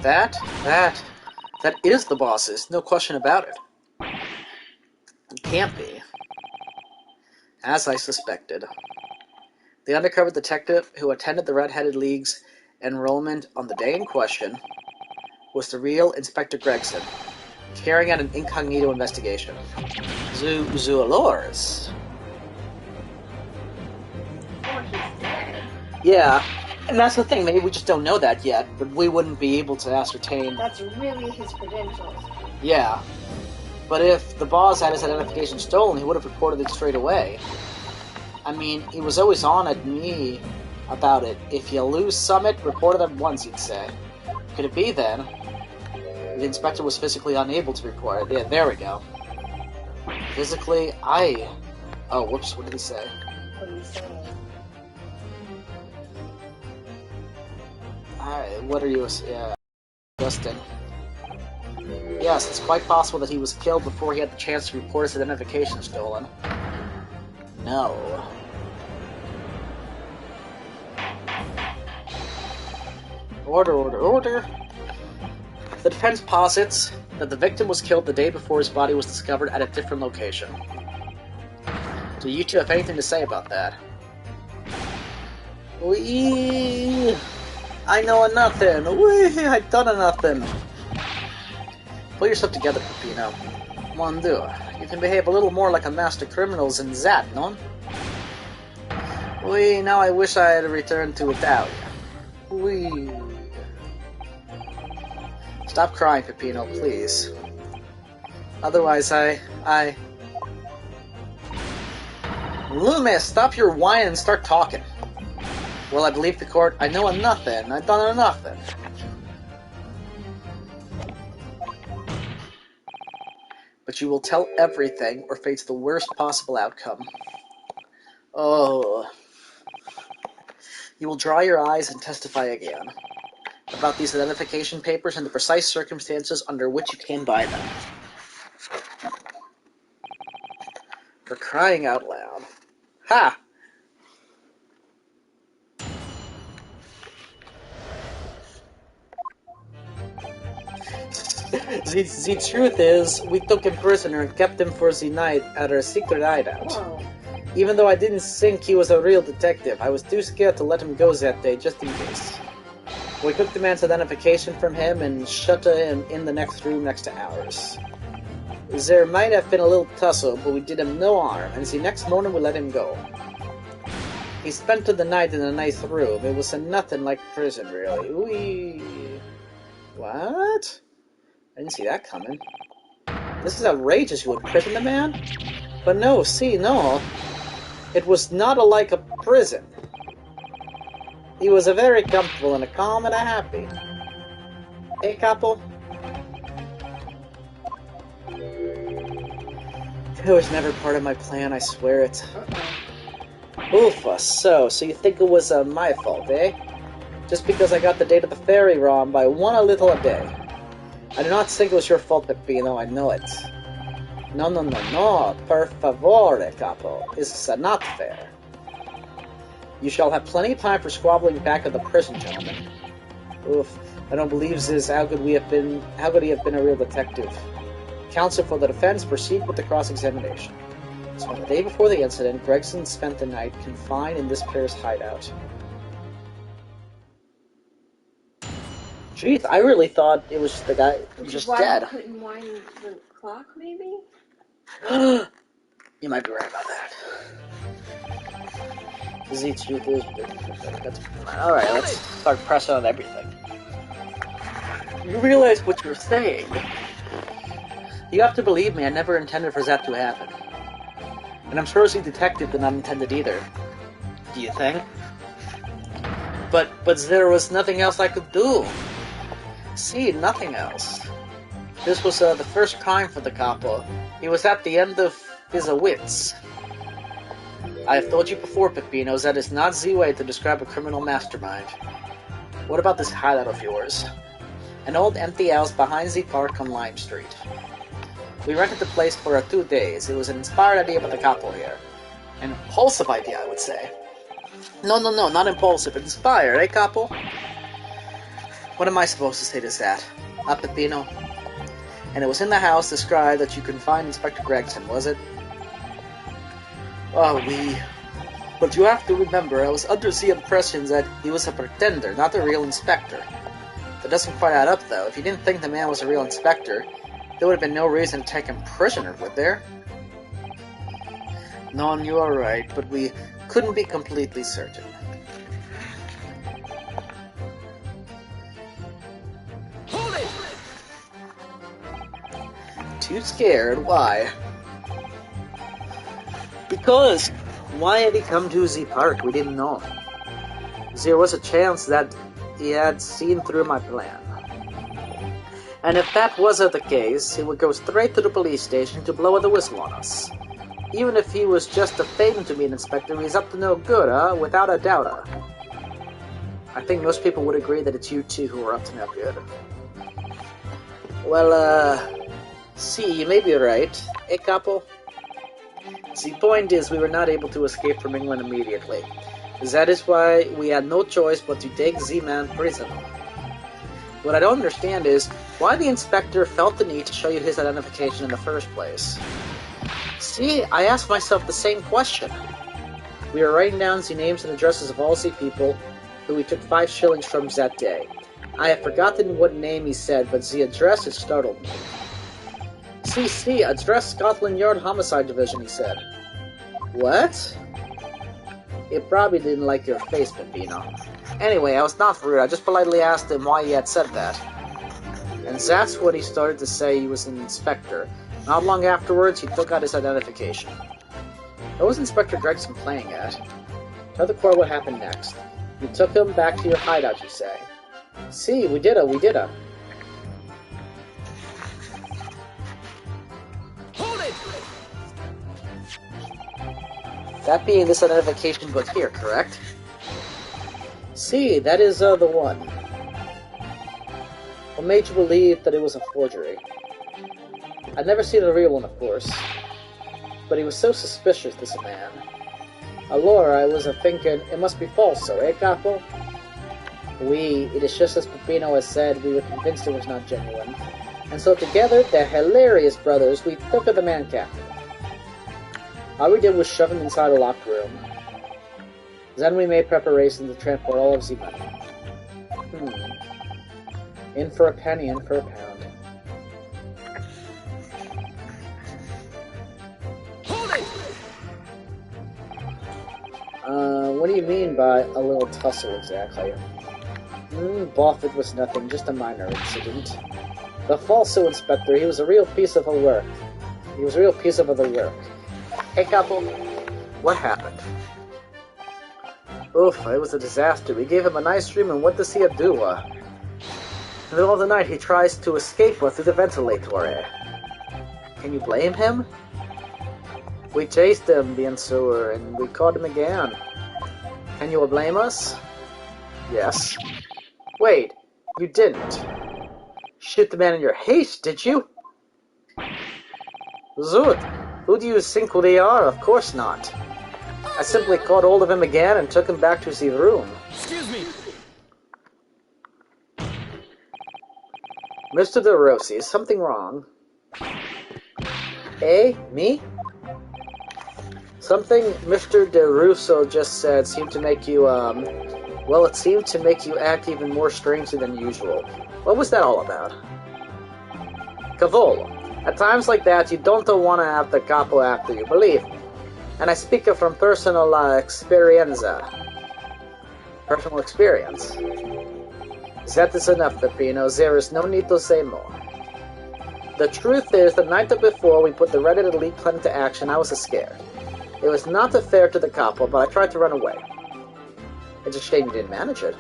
That is the boss's, no question about it. It can't be. As I suspected. The undercover detective who attended the Red-Headed League's enrollment on the day in question was the real Inspector Gregson, carrying out an incognito investigation. Zulors. Or he's dead. Yeah, and that's the thing, maybe we just don't know that yet, but we wouldn't be able to ascertain. That's really his credentials. Yeah. But if the boss had his identification stolen, he would have reported it straight away. I mean, he was always on at me about it. If you lose Summit, report it at once, he'd say. Could it be, then? The inspector was physically unable to report it. Yeah, there we go. Physically, Oh, whoops, what did he say? What are you saying? What are you suggesting? Yes, it's quite possible that he was killed before he had the chance to report his identification stolen. No. Order. The defense posits that the victim was killed the day before his body was discovered at a different location. Do you two have anything to say about that? I know nothing. I done nothing. Pull yourself together, Peppino. Mon Dieu, you can behave a little more like a master criminal than that, no? Now I wish I had returned to Italia. Stop crying, Peppino, please. Otherwise, Lume, stop your whining and start talking. Well, I believe the court. I know nothing. I done nothing. But you will tell everything or face the worst possible outcome. Oh. You will dry your eyes and testify again about these identification papers and the precise circumstances under which you can buy them. For crying out loud. Ha! The truth is, we took him prisoner and kept him for the night at our secret hideout. Whoa. Even though I didn't think he was a real detective, I was too scared to let him go that day, just in case. We took the man's identification from him and shut him in the next room next to ours. There might have been a little tussle, but we did him no harm, and the next morning we let him go. He spent the night in a nice room. It was nothing like prison, really. Wee. What? I didn't see that coming. This is outrageous. You would prison the man? But no, see, no. It was not like a prison. He was a very comfortable and a calm and a happy. Hey, couple? It was never part of my plan, I swear it. Oofa, so you think it was my fault, eh? Just because I got the date of the ferry wrong by a little a day. I do not think it was your fault, Peppino, I know it. No, per favore, capo. This is not fair. You shall have plenty of time for squabbling back at the prison, gentlemen. Oof, I don't believe this. How could he have been a real detective? Counsel for the defense, proceed with the cross-examination. So on the day before the incident, Gregson spent the night confined in this pair's hideout. Jeez, I really thought it was the guy just dead. Why couldn't wind the clock, maybe? You might be right about that. The truth is, alright, let's start pressing on everything. You realize what you're saying. You have to believe me, I never intended for that to happen. And I'm sure the detective did not intend it either. Do you think? But there was nothing else I could do. See, nothing else. This was the first crime for the capo. He was at the end of his wits. I have told you before, Peppino, that is not the way to describe a criminal mastermind. What about this hideout of yours? An old empty house behind the park on Lime Street. We rented the place for 2 days. It was an inspired idea by the capo here. An impulsive idea, I would say. No, not impulsive. Inspired, eh, capo? What am I supposed to say to that? Peppino? And it was in the house described that you confined Inspector Gregson, was it? Oh, But you have to remember, I was under the impression that he was a pretender, not a real inspector. That doesn't quite add up, though. If you didn't think the man was a real inspector, there would have been no reason to take him prisoner, would there? No, you are right, but we couldn't be completely certain. Hold it! Too scared? Why? Because why had he come to the park? We didn't know. There was a chance that he had seen through my plan. And if that wasn't the case, he would go straight to the police station to blow the whistle on us. Even if he was just feigning to be an inspector, he's up to no good, without a doubt, I think most people would agree that it's you two who are up to no good. Well, see, you may be right, eh, capo? The point is, we were not able to escape from England immediately. That is why we had no choice but to take the man prisoner. What I don't understand is why the inspector felt the need to show you his identification in the first place. See, I asked myself the same question. We were writing down the names and addresses of all the people who we took 5 shillings from that day. I have forgotten what name he said, but the address has startled me. See, address Scotland Yard Homicide Division, he said. What? He probably didn't like your face, Peppino. Anyway, I was not rude, I just politely asked him why he had said that. And that's when he started to say he was an inspector. Not long afterwards, he took out his identification. What was Inspector Gregson playing at? Tell the court what happened next. You took him back to your hideout, you say. See, we did it. Hold it! That being this identification book here, correct? See, that is the one. What made you believe that it was a forgery? I'd never seen a real one, of course. But he was so suspicious, this man. Allora, I was thinking, it must be false, so, eh, capo? It is just as Peppino has said, we were convinced it was not genuine. And so together, the hilarious brothers, we took the man captive. All we did was shove him inside a locked room. Then we made preparations to transport all of the money. In for a penny, in for a pound. Hold it! What do you mean by a little tussle exactly? Boff, it was nothing, just a minor incident. The falso inspector, he was a real piece of work. Hey, couple. What happened? Oof, it was a disaster. We gave him a nice room, and what does he do? In the middle of the night, he tries to escape through the ventilator. Can you blame him? We chased him, bien sûr, and we caught him again. Can you blame us? Yes. Wait, you didn't. Shoot the man in your haste, did you? Zoot! Who do you think who they are? Of course not. I simply caught hold of him again and took him back to the room. Excuse me! Mr. De Rossi, is something wrong? Eh? Me? Something Mr. De Russo just said seemed to make you, well, it seemed to make you act even more strangely than usual. What was that all about? Cavolo, at times like that, you don't want to have the capo after you, believe me. And I speak from personal experienza. Personal experience. That is enough, Peppino. There is no need to say more. The truth is, the night before we put the Red Elite plan into action, I was scared. It was not fair to the capo, but I tried to run away. It's a shame you didn't manage it.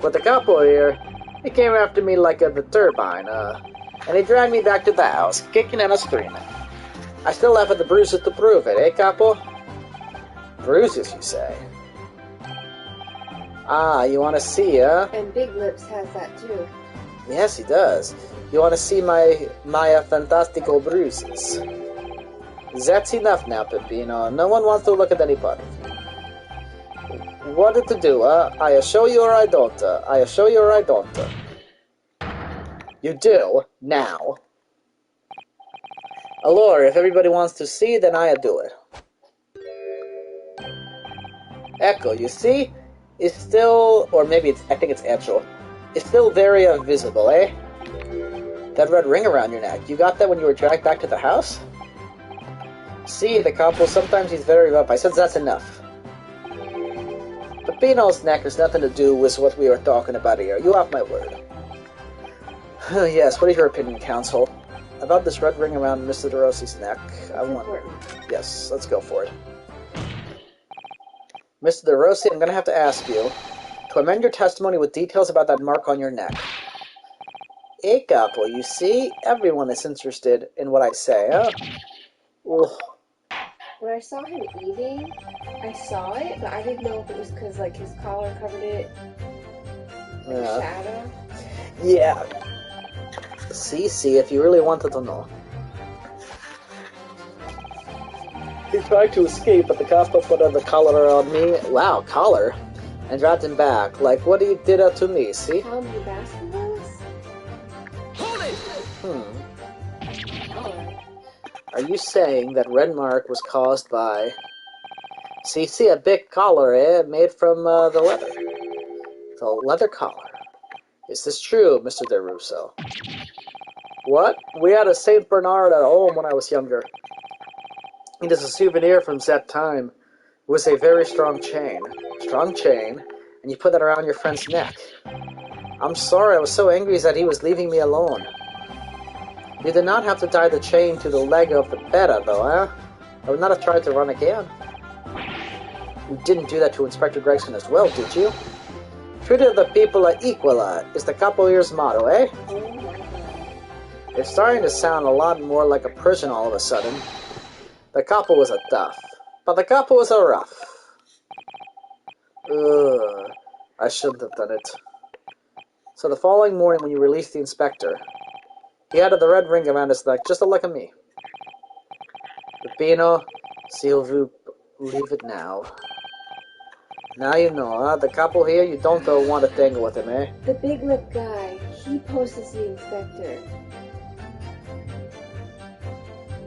But the capo here, he came after me like the turbine, and he dragged me back to the house, kicking and screaming. I still have the bruises to prove it, eh, capo? Bruises, you say? Ah, you want to see, huh? And Big Lips has that too. Yes, he does. You want to see my fantastical bruises? That's enough now, Peppino. No one wants to look at anybody. What to do, huh? I assure you or I don't. I assure you or I don't. You do, now. Allure, if everybody wants to see, then I do it. Echo, you see? It's still, or maybe I think it's Echo. It's still very visible, eh? That red ring around your neck, you got that when you were dragged back to the house? See, the capo, sometimes he's very rough. I said that's enough. Peppino's neck has nothing to do with what we were talking about here. You have my word. Yes, what is your opinion, counsel? About this red ring around Mr. De Rossi's neck, I want... Yes, let's go for it. Mr. De Rossi, I'm going to have to ask you to amend your testimony with details about that mark on your neck. Hey, capo, you see? Everyone is interested in what I say, huh? Ugh. When I saw him eating, I saw it, but I didn't know if it was because, like, his collar covered it, like a shadow. Yeah. See, if you really wanted to know. He tried to escape, but the capo put on the collar on me. Wow, collar? And dragged him back. Like, what you did to me, see? How many basketballs? Hold it! Are you saying that red mark was caused by... See, a big collar, eh? Made from the leather. The leather collar. Is this true, Mr. De Russo? What? We had a St. Bernard at home when I was younger. It is a souvenir from that time. It was a very strong chain. Strong chain, and you put that around your friend's neck. I'm sorry, I was so angry that he was leaving me alone. You did not have to tie the chain to the leg of the bed, though, eh? I would not have tried to run again. You didn't do that to Inspector Gregson as well, did you? Treated the people equal, is the capo here's motto, eh? It's starting to sound a lot more like a prison all of a sudden. The capo was a tough, but the capo was a rough. Ugh, I shouldn't have done it. So the following morning when you released the inspector, he had the red ring around his neck, just like me. Peppino, s'il vous leave it now. Now you know, huh? The couple here, you don't want to tangle with him, eh? The big lip guy, he poses the inspector.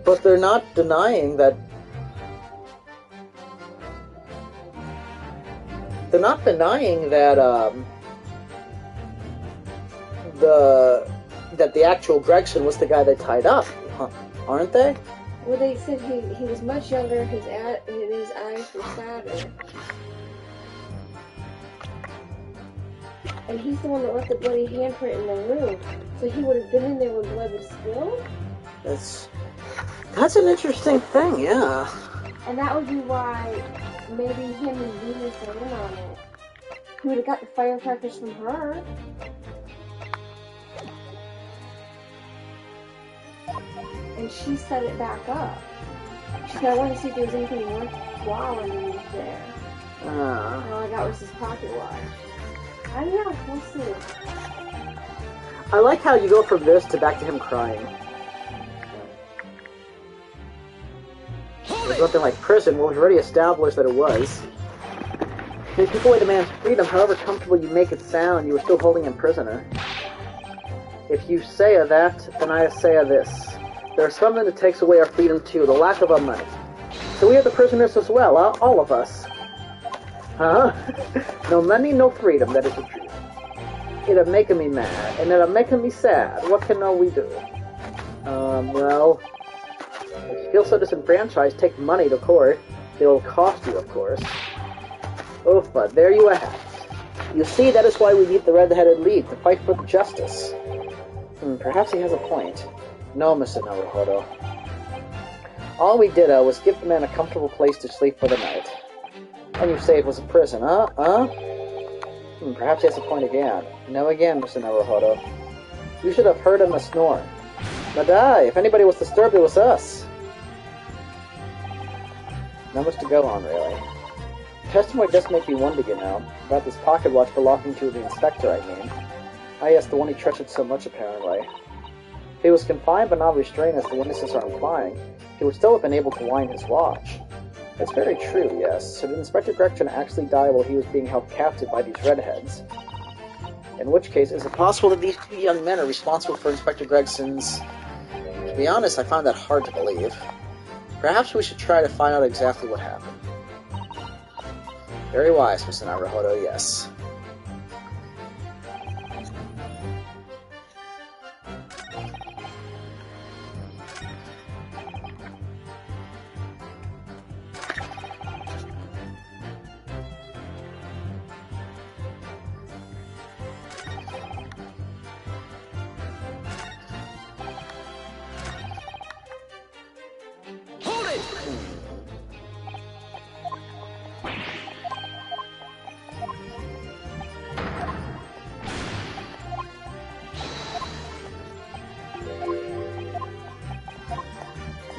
But they're not denying that they're not denying that the actual Gregson was the guy they tied up, aren't they? Well, they said he was much younger, his eyes were sadder. And he's the one that left the bloody handprint in the room. So he would have been in there when blood was spilled? That's an interesting thing, yeah. And that would be why maybe him and Venus are in on it. He would have got the firecrackers from her. And she set it back up. She said, I wanted to see if there was anything worthwhile underneath there. All I got was his pocket watch. I don't know, we'll see. I like how you go from this to back to him crying. There's nothing like prison. Well, we've already established that it was. You took away the man's freedom, however comfortable you make it sound, you were still holding him prisoner. If you say a that, then I say a this. There's something that takes away our freedom too, the lack of our money. So we are the prisoners as well, all of us. Huh? No money, no freedom, that is the truth. It'll making me mad, and it'll making me sad. What can we do? Well, if you feel so disenfranchised, take money to court. It will cost you, of course. Oof, but there you have it. You see, that is why we need the Red-Headed League, to fight for justice. Perhaps he has a point. No, Mr. Naruhodo. All we did was give the man a comfortable place to sleep for the night. And you say it was a prison, huh? Perhaps he has a point again. No again, Mr. Naruhodo. You should have heard him snore. Madai, if anybody was disturbed, it was us. Not much to go on, really. Testimony does make me wonder, about this pocket watch belonging to the inspector, I mean. Yes, the one he treasured so much, apparently. If he was confined but not restrained, as the witnesses are implying, he would still have been able to wind his watch. That's very true, yes. So did Inspector Gregson actually die while he was being held captive by these redheads? In which case, is it possible that these two young men are responsible for Inspector Gregson's... To be honest, I find that hard to believe. Perhaps we should try to find out exactly what happened. Very wise, Mr. Naruhodo, yes.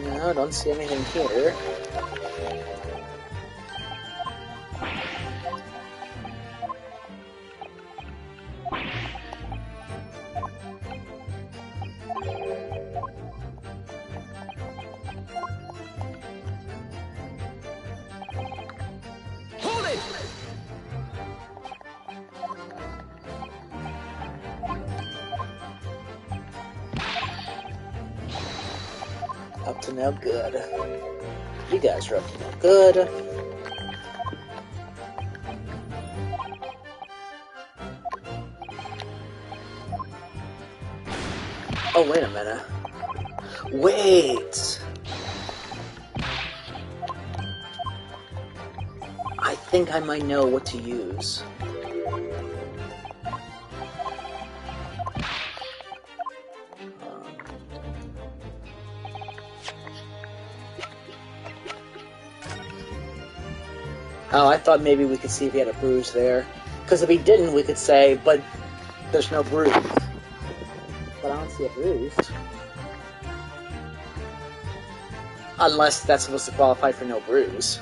No, I don't see anything here. Hold it! Up to no good. You guys are up to no good. Oh, wait a minute. Wait! I think I might know what to use. Oh, I thought maybe we could see if he had a bruise there. Because if he didn't, we could say, but there's no bruise. But I don't see a bruise. Unless that's supposed to qualify for no bruise.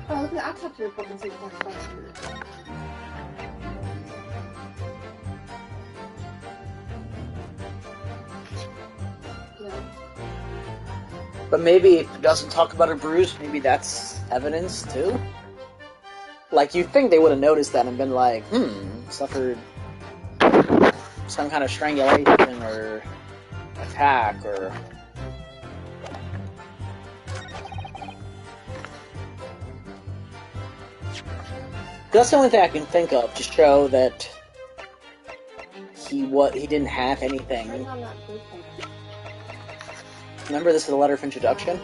Oh, look, I'll talk to your book and see what's going on. But maybe if it doesn't talk about a bruise, maybe that's evidence too? Like, you'd think they would have noticed that and been like, suffered some kind of strangulation or attack or... That's the only thing I can think of to show that he didn't have anything. Remember, this is a letter of introduction?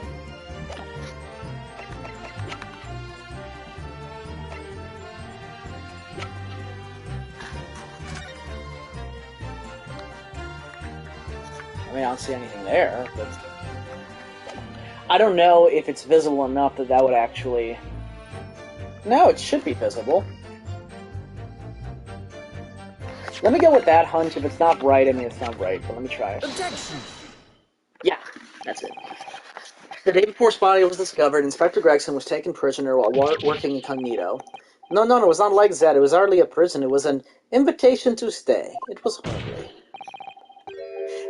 I mean, I don't see anything there, but... I don't know if it's visible enough that that would actually... No, it should be visible. Let me go with that hunch. If it's not right, I mean, it's not right, but let me try it. Objection! Yeah, that's it. The day before Spotty was discovered, Inspector Gregson was taken prisoner while working incognito. No, it was not like that. It was hardly a prison. It was an invitation to stay. It was hardly.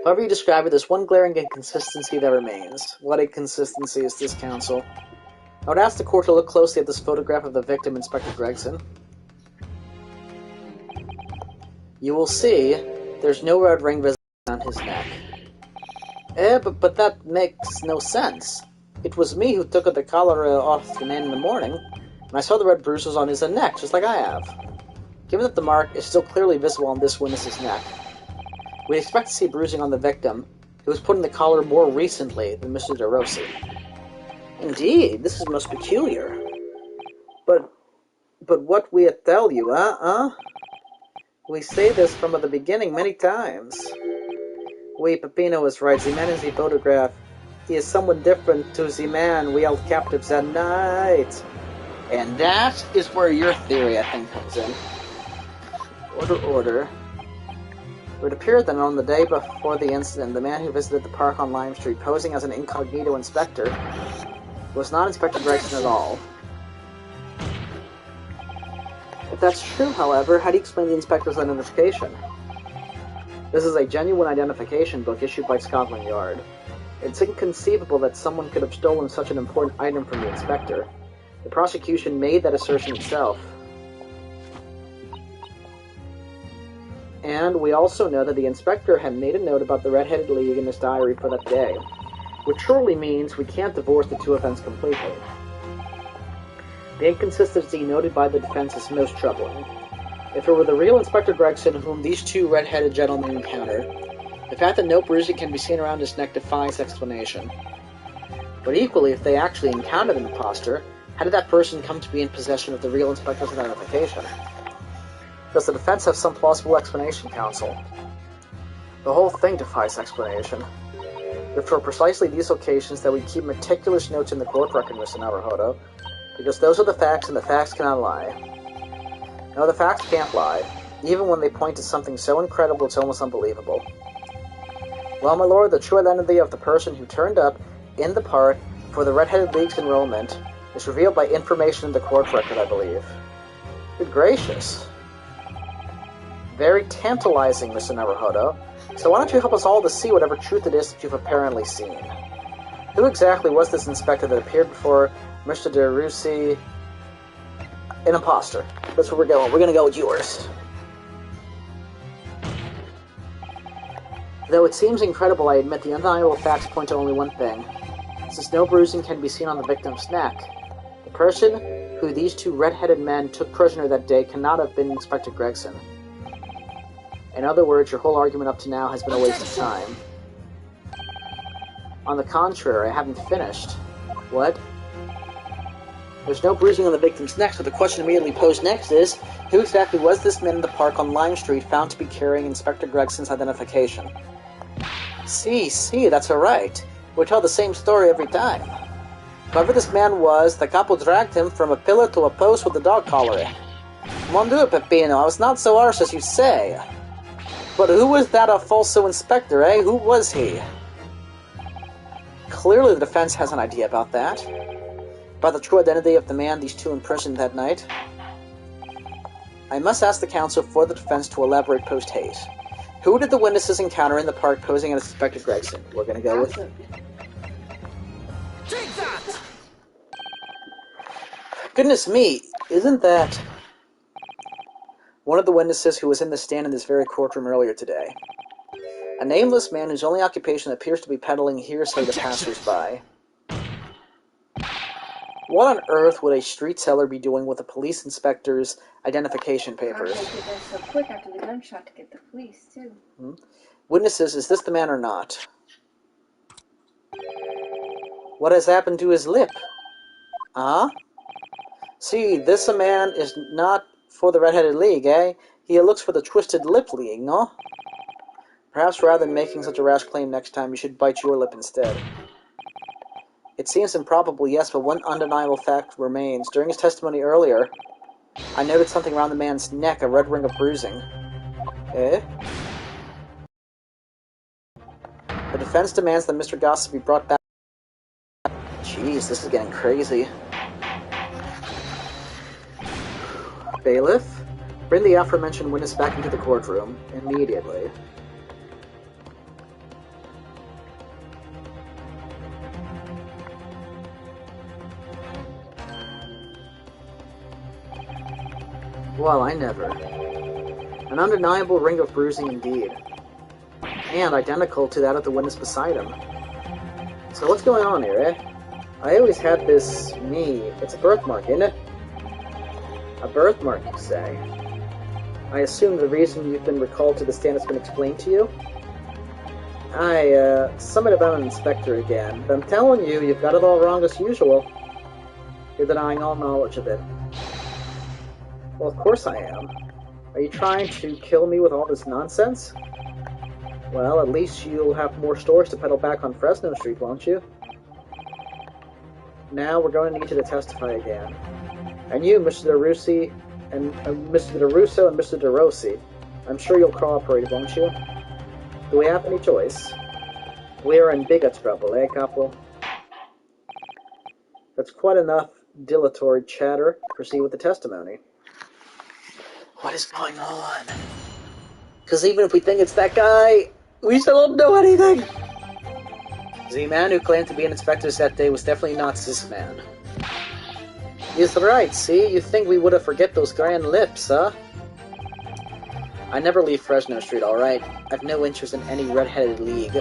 However you describe it, there's one glaring inconsistency that remains. What inconsistency is this, Counsel? I would ask the court to look closely at this photograph of the victim, Inspector Gregson. You will see there's no red ring visible on his neck. But that makes no sense. It was me who took the collar off the man in the morning, and I saw the red bruises on his neck, just like I have. Given that the mark is still clearly visible on this witness's neck, we expect to see bruising on the victim, who was put in the collar more recently than Mr. DeRossi. Indeed, this is most peculiar. But what we tell you, We say this from the beginning many times. Peppino is right. The man in the photograph, he is somewhat different to the man we held captives that night. And that is where your theory, I think, comes in. Order. It would appear that on the day before the incident, the man who visited the park on Lime Street posing as an incognito inspector was not Inspector Gregson at all. If that's true, however, how do you explain the inspector's identification? This is a genuine identification book issued by Scotland Yard. It's inconceivable that someone could have stolen such an important item from the inspector. The prosecution made that assertion itself. And we also know that the inspector had made a note about the Red-Headed League in his diary for that day, which surely means we can't divorce the two events completely. The inconsistency noted by the defense is most troubling. If it were the real Inspector Gregson whom these two red-headed gentlemen encountered, the fact that no bruising can be seen around his neck defies explanation. But equally, if they actually encountered an imposter, how did that person come to be in possession of the real Inspector's identification? Does the defense have some plausible explanation, Counsel? The whole thing defies explanation. If for precisely these occasions that we keep meticulous notes in the court record, Mr. Naruhodo, because those are the facts and the facts cannot lie. No, the facts can't lie, even when they point to something so incredible it's almost unbelievable. Well, my lord, the true identity of the person who turned up in the park for the Red-Headed League's enrollment is revealed by information in the court record, I believe. Good gracious. Very tantalizing, Mr. Naruhodo. So why don't you help us all to see whatever truth it is that you've apparently seen? Who exactly was this inspector that appeared before Mr. DeRossi? An imposter. That's where we're going. We're going to go with yours. Though it seems incredible, I admit the undeniable facts point to only one thing. Since no bruising can be seen on the victim's neck, the person who these two red-headed men took prisoner that day cannot have been Inspector Gregson. In other words, your whole argument up to now has been a waste of time. On the contrary, I haven't finished. What? There's no bruising on the victim's neck, so the question immediately posed next is, who exactly was this man in the park on Lime Street found to be carrying Inspector Gregson's identification? See, that's alright. We tell the same story every time. Whoever this man was, the capo dragged him from a pillar to a post with a dog collar. Mon Dieu, Peppino, I was not so arse as you say. But who was that falso inspector, eh? Who was he? Clearly the defense has an idea about that. About the true identity of the man these two imprisoned that night. I must ask the counsel for the defense to elaborate post-haste. Who did the witnesses encounter in the park posing as Inspector Gregson? We're gonna go with... Take that! Goodness me, Isn't that one of the witnesses who was in the stand in this very courtroom earlier today? A nameless man whose only occupation appears to be peddling hearsay to passers-by. What on earth would a street seller be doing with a police inspector's identification papers? They did that so quick after the gunshot to get the police, too. Witnesses, is this the man or not? What has happened to his lip? See, this a man is not for the Red-Headed League, eh? He looks for the Twisted Lip League, no? Perhaps rather than making such a rash claim next time, you should bite your lip instead. It seems improbable, yes, but one undeniable fact remains. During his testimony earlier, I noted something around the man's neck, a red ring of bruising. Eh? The defense demands that Mr. Gossett be brought back. Jeez, this is getting crazy. Bailiff, bring the aforementioned witness back into the courtroom immediately. Well, I never. An undeniable ring of bruising indeed. And identical to that of the witness beside him. So what's going on here, eh? I always had this knee. It's a birthmark, isn't it? A birthmark, you say? I assume the reason you've been recalled to the stand has been explained to you? Something about an inspector again. But I'm telling you, you've got it all wrong as usual. You're denying all knowledge of it. Well, of course I am. Are you trying to kill me with all this nonsense? Well, at least you'll have more stores to peddle back on Fresno Street, won't you? Now we're going to need you to testify again. And you, Mr. DeRusso and Mr. DeRusso and Mr. DeRossi, I'm sure you'll cooperate, won't you? Do we have any choice? We are in bigger trouble, eh, Capo? That's quite enough dilatory chatter. Proceed with the testimony. What is going on? Because even if we think it's that guy, we still don't know anything. The man who claimed to be an inspector that day was definitely not this man. He's right, see? You think we would have forget those grand lips, huh? I never leave Fresno Street, alright? I've no interest in any red-headed league.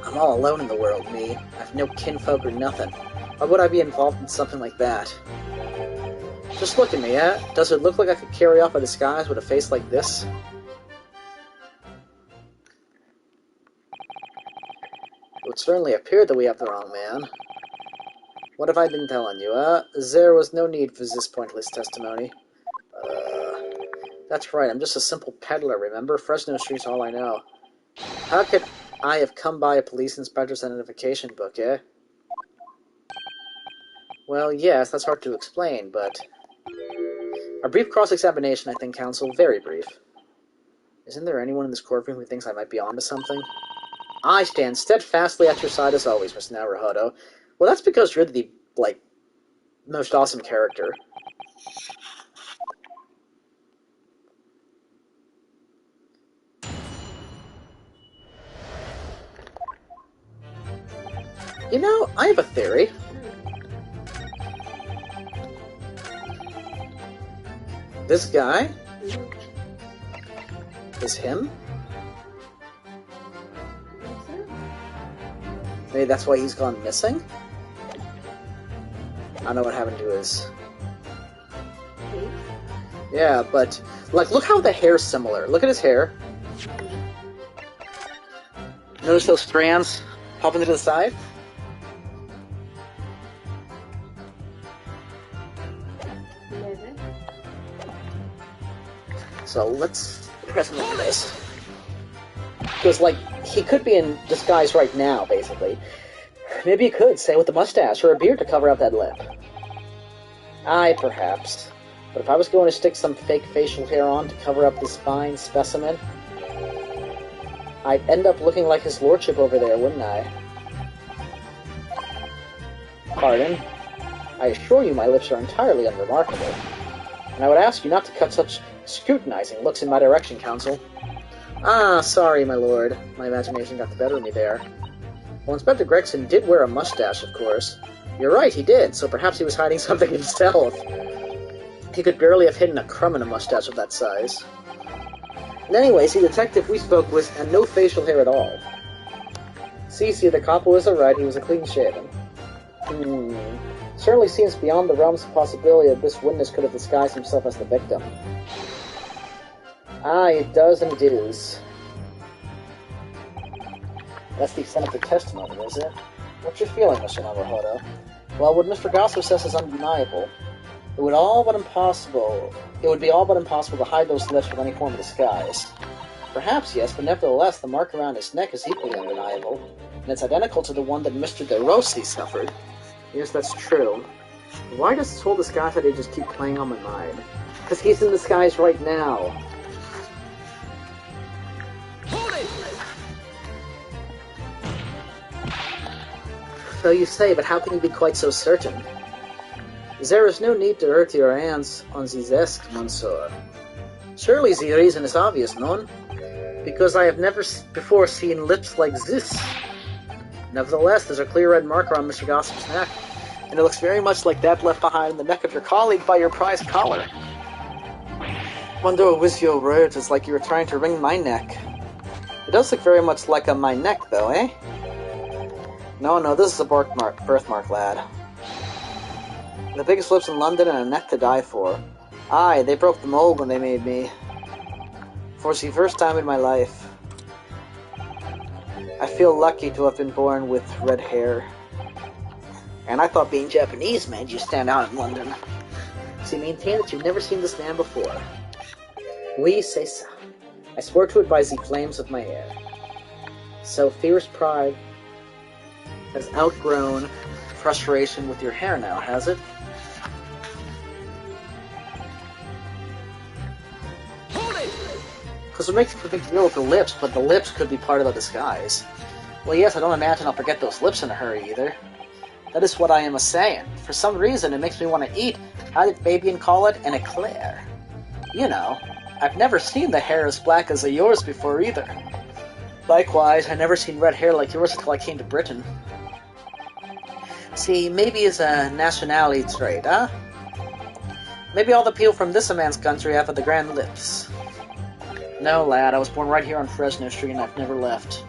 I'm all alone in the world, me. I've no kinfolk or nothing. Why would I be involved in something like that? Just look at me, eh? Does it look like I could carry off a disguise with a face like this? It would certainly appear that we have the wrong man. What have I been telling you, There was no need for this pointless testimony. That's right, I'm just a simple peddler, remember? Fresno Street's all I know. How could I have come by a police inspector's identification book, eh? Well, yes, that's hard to explain, but... A brief cross-examination, I think, counsel. Very brief. Isn't there anyone in this courtroom who thinks I might be onto something? I stand steadfastly at your side as always, Mr. Naruhodo. Well, that's because you're the, most awesome character. You know, I have a theory. This guy is him? Maybe that's why he's gone missing? I don't know what happened to his... Yeah, but, look how the hair's similar. Look at his hair. Notice those strands popping to the side? So let's press him into this. Because, he could be in disguise right now, basically. Maybe he could, say, with a mustache or a beard to cover up that lip. Aye, perhaps. But if I was going to stick some fake facial hair on to cover up this fine specimen, I'd end up looking like his lordship over there, wouldn't I? Pardon? I assure you my lips are entirely unremarkable. And I would ask you not to cut such scrutinizing looks in my direction, counsel. Ah, sorry, my lord. My imagination got the better of me there. Well, Inspector Gregson did wear a mustache, of course. You're right, he did, so perhaps he was hiding something himself. He could barely have hidden a crumb in a mustache of that size. And anyways, the detective we spoke with had no facial hair at all. See, the cop was alright, he was a clean-shaven. Certainly seems beyond the realms of possibility that this witness could have disguised himself as the victim. Ah, it does and it is. That's the extent of the testimony, is it? What's your feeling, Mr. Naruhodo? Well, what Mr. Gossip says is undeniable. It would be all but impossible to hide those lips with any form of disguise. Perhaps, yes, but nevertheless, the mark around his neck is equally undeniable, and it's identical to the one that Mr. De Rossi suffered. Yes, that's true. Why does this whole disguise idea just keep playing on my mind? Because he's in disguise right now. Hold it! So you say, but how can you be quite so certain? There is no need to hurt your hands on the desk, Monsieur. Surely the reason is obvious, non? Because I have never before seen lips like this. Nevertheless, there's a clear red marker on Mr. Gossip's neck, and it looks very much like that left behind in the neck of your colleague by your prized collar. Wonder with your words, it's like you were trying to wring my neck. It does look very much like my neck, though, eh? No, this is a birthmark, lad. The biggest lips in London and a neck to die for. Aye, they broke the mold when they made me. For the first time in my life. I feel lucky to have been born with red hair. And I thought being Japanese made you stand out in London. So you maintain that you've never seen this man before. Oui, c'est ça. I swear to it by the flames of my hair. So fierce pride has outgrown frustration with your hair now, has it? Because it makes a big deal with the lips, but the lips could be part of the disguise. Well, yes, I don't imagine I'll forget those lips in a hurry, either. That is what I am a-saying. For some reason, it makes me want to eat, how did Fabian call it, an eclair. You know, I've never seen the hair as black as yours before, either. Likewise, I've never seen red hair like yours until I came to Britain. See, maybe it's a nationality trait, huh? Maybe all the people from this man's country have the grand lips. No, lad, I was born right here on Fresno Street and I've never left.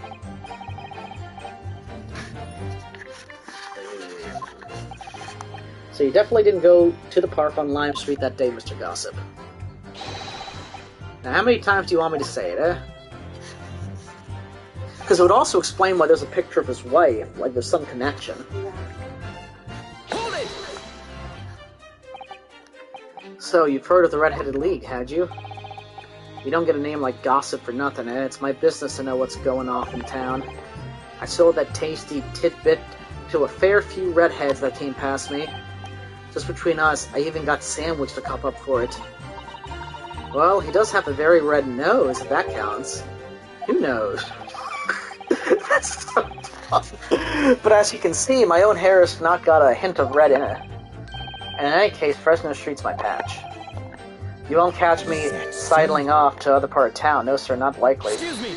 So you definitely didn't go to the park on Lime Street that day, Mr. Gossip. Now, how many times do you want me to say it, eh? Because it would also explain why there's a picture of his wife, like there's some connection. So, you've heard of the Red-Headed League, had you? You don't get a name like Gossip for nothing, eh? It's my business to know what's going off in town. I sold that tasty tidbit to a fair few redheads that came past me. Just between us, I even got Sandwich to cup up for it. Well, he does have a very red nose, if that counts. Who knows? That's so tough. But as you can see, my own hair has not got a hint of red in it. And in any case, Fresno Street's my patch. You won't catch me sidling off to other part of town. No, sir, not likely. Excuse me.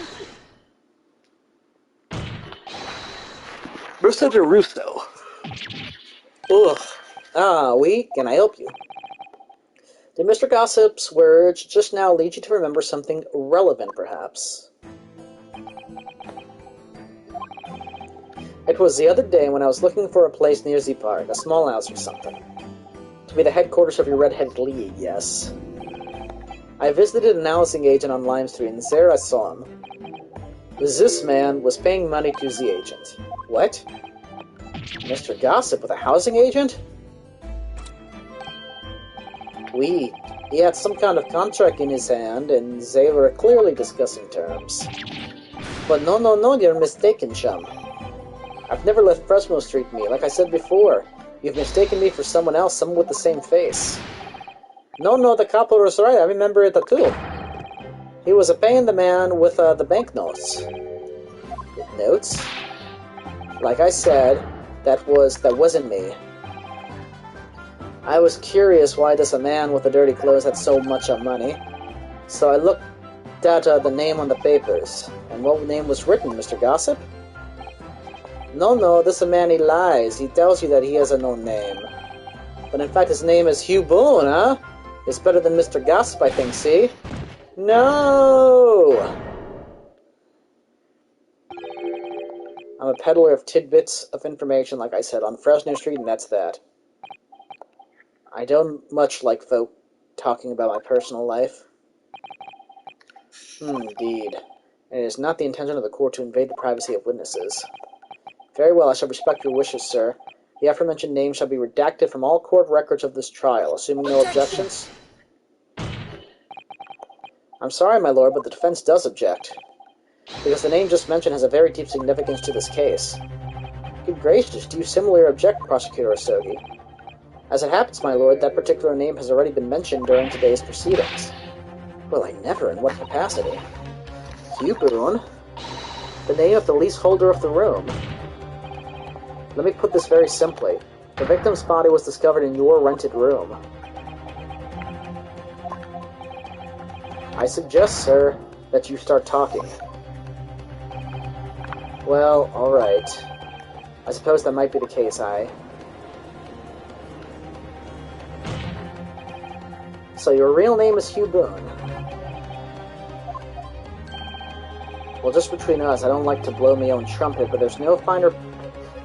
Mr. DeRusso. Ugh. Ah, oui, can I help you? Did Mr. Gossip's words just now lead you to remember something relevant, perhaps? It was the other day when I was looking for a place near the park, a small house or something. To be the headquarters of your Red-Headed League, yes. I visited an housing agent on Lime Street, and there I saw him. This man was paying money to the agent. What? Mr. Gossip with a housing agent? Oui, he had some kind of contract in his hand, and they were clearly discussing terms. But no, you're mistaken, chum. I've never left Fresno Street, me. Like I said before, you've mistaken me for someone else, someone with the same face. No, the cop was right, I remember it too. He was paying the man with the banknotes. Notes? Like I said, that wasn't me. I was curious why this man with the dirty clothes had so much money. So I looked at the name on the papers. And what name was written, Mr. Gossip? No, this man, he lies. He tells you that he has a no name. But in fact, his name is Hugh Boone, huh? It's better than Mr. Gossip, I think, see? No! I'm a peddler of tidbits of information, like I said, on Fresno Street, and that's that. I don't much like folk talking about my personal life. Indeed. And it is not the intention of the court to invade the privacy of witnesses. Very well, I shall respect your wishes, sir. The aforementioned name shall be redacted from all court records of this trial, assuming no objections. I'm sorry, my lord, but the defense does object, because the name just mentioned has a very deep significance to this case. Good gracious, do you similarly object, Prosecutor Asogi? As it happens, my lord, that particular name has already been mentioned during today's proceedings. Well, I never. In what capacity? Hugh Boone? The name of the leaseholder of the room. Let me put this very simply. The victim's body was discovered in your rented room. I suggest, sir, that you start talking. Well, alright. I suppose that might be the case, So your real name is Hugh Boone. Well, just between us, I don't like to blow my own trumpet, but there's no finer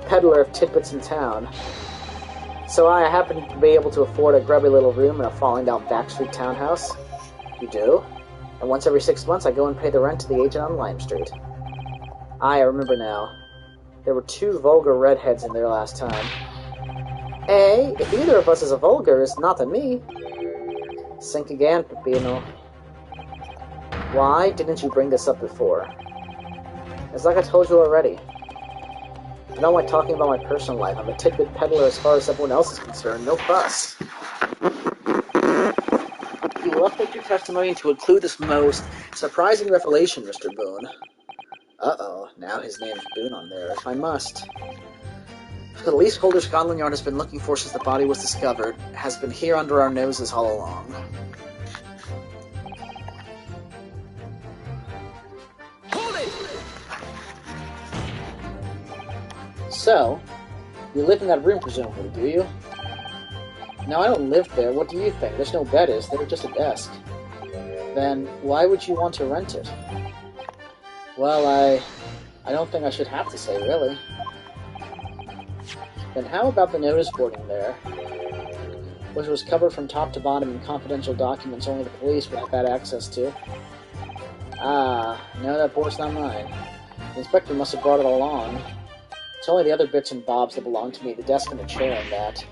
peddler of tidbits in town. So I happen to be able to afford a grubby little room in a falling-down backstreet townhouse. You do? And once every 6 months, I go and pay the rent to the agent on Lime Street. I remember now. There were 2 vulgar redheads in there last time. If either of us is a vulgar, it's not to me. Sink again, Peppino. Why didn't you bring this up before? It's like I told you already. I don't like talking about my personal life. I'm a tidbit peddler as far as everyone else is concerned. No fuss. You will update your testimony to include this most surprising revelation, Mr. Boone. Uh-oh, now his name is Boone on there, if I must. The leaseholder Scotland Yard has been looking for since the body was discovered, has been here under our noses all along. Hold it! So, you live in that room, presumably, do you? No, I don't live there. What do you think? There's no bed, is there? Just a desk. Then, why would you want to rent it? Well, I don't think I should have to say, really. Then how about the notice board in there, which was covered from top to bottom in confidential documents only the police would have had access to? Ah, no, that board's not mine. The inspector must have brought it along. It's only the other bits and bobs that belong to me, the desk and the chair and that.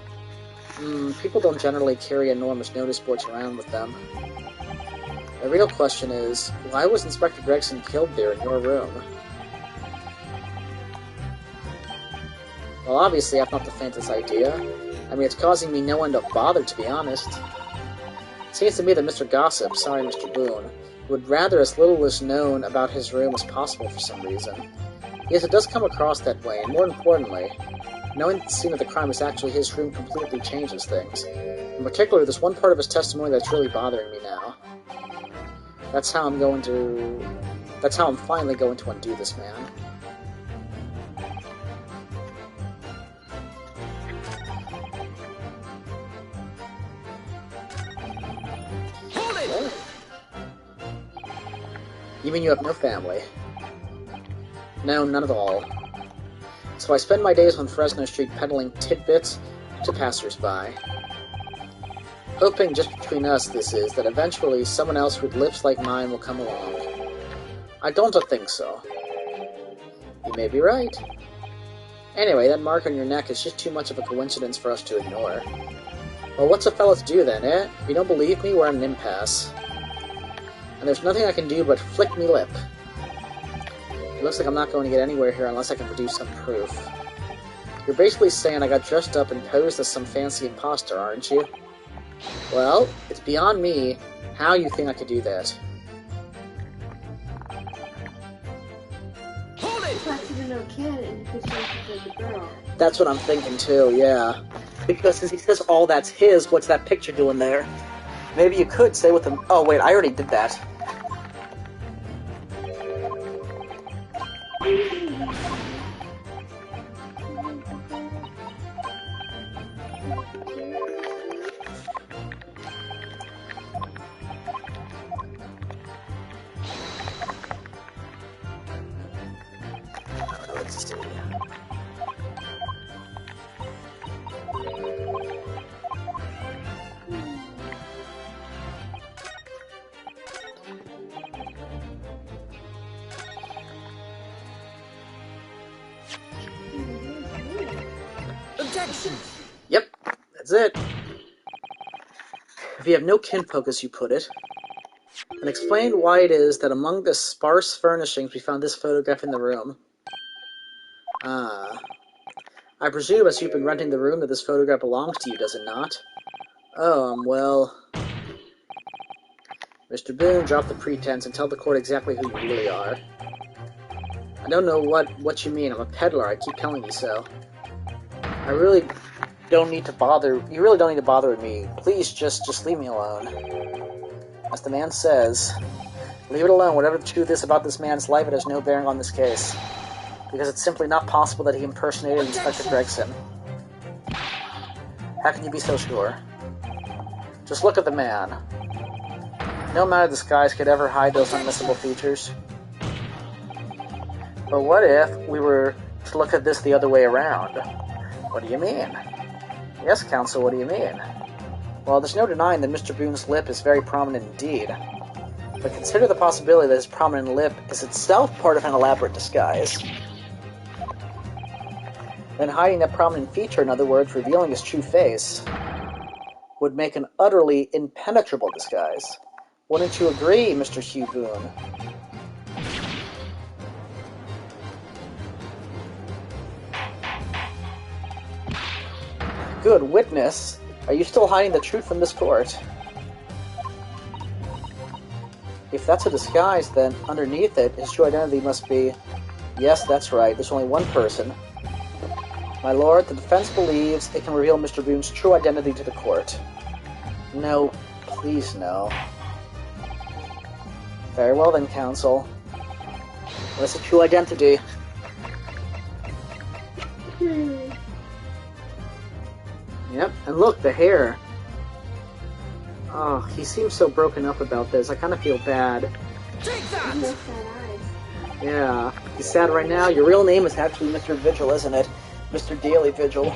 People don't generally carry enormous notice boards around with them. The real question is, why was Inspector Gregson killed there in your room? Well, obviously, I've not the faintest idea. I mean, it's causing me no end of bother, to be honest. It seems to me that Mr. Gossip, sorry, Mr. Boone, would rather as little is known about his room as possible for some reason. Yes, it does come across that way, and more importantly, knowing that the scene of the crime is actually his room completely changes things. In particular, there's one part of his testimony that's really bothering me now. That's how I'm finally going to undo this man. You mean you have no family? No, none at all. So I spend my days on Fresno Street peddling tidbits to passers-by. Hoping, just between us this is, that eventually someone else with lips like mine will come along. I don't think so. You may be right. Anyway, that mark on your neck is just too much of a coincidence for us to ignore. Well, what's a fella to do then, eh? If you don't believe me, we're at an impasse. And there's nothing I can do but flick me lip. It looks like I'm not going to get anywhere here unless I can produce some proof. You're basically saying I got dressed up and posed as some fancy imposter, aren't you? Well, it's beyond me how you think I could do that. Hold it! That's what I'm thinking too, yeah. Because since he says all that's his, what's that picture doing there? Maybe you could say with him. Oh wait, I already did that. Let's see. Objection! Yep, that's it. If you have no kinfolk, as you put it, and explain why it is that among the sparse furnishings we found this photograph in the room. Ah. I presume, as you've been renting the room, that this photograph belongs to you, does it not? Oh, well... Mr. Boone, drop the pretense and tell the court exactly who you really are. I don't know what you mean. I'm a peddler. I keep telling you so. I really don't need to bother... You really don't need to bother with me. Please, just leave me alone. As the man says, leave it alone. Whatever the truth is about this man's life, it has no bearing on this case. Because it's simply not possible that he impersonated Inspector Gregson. How can you be so sure? Just look at the man. No amount of disguise could ever hide those unmissable features. But what if we were to look at this the other way around? What do you mean? Yes, counsel, what do you mean? Well, there's no denying that Mr. Boone's lip is very prominent indeed. But consider the possibility that his prominent lip is itself part of an elaborate disguise. Then hiding that prominent feature, in other words, revealing his true face, would make an utterly impenetrable disguise. Wouldn't you agree, Mr. Hugh Boone? Good witness. Are you still hiding the truth from this court? If that's a disguise, then underneath it, his true identity must be... Yes, that's right. There's only one person. My lord, the defense believes it can reveal Mr. Boone's true identity to the court. No, please no. Very well then, counsel. What's the true identity? Yep, and look, the hair. Oh, he seems so broken up about this. I kind of feel bad. Take that! No sad eyes. Yeah, he's sad right now. Your real name is actually Mr. Vigil, isn't it? Mr. Daily Vigil.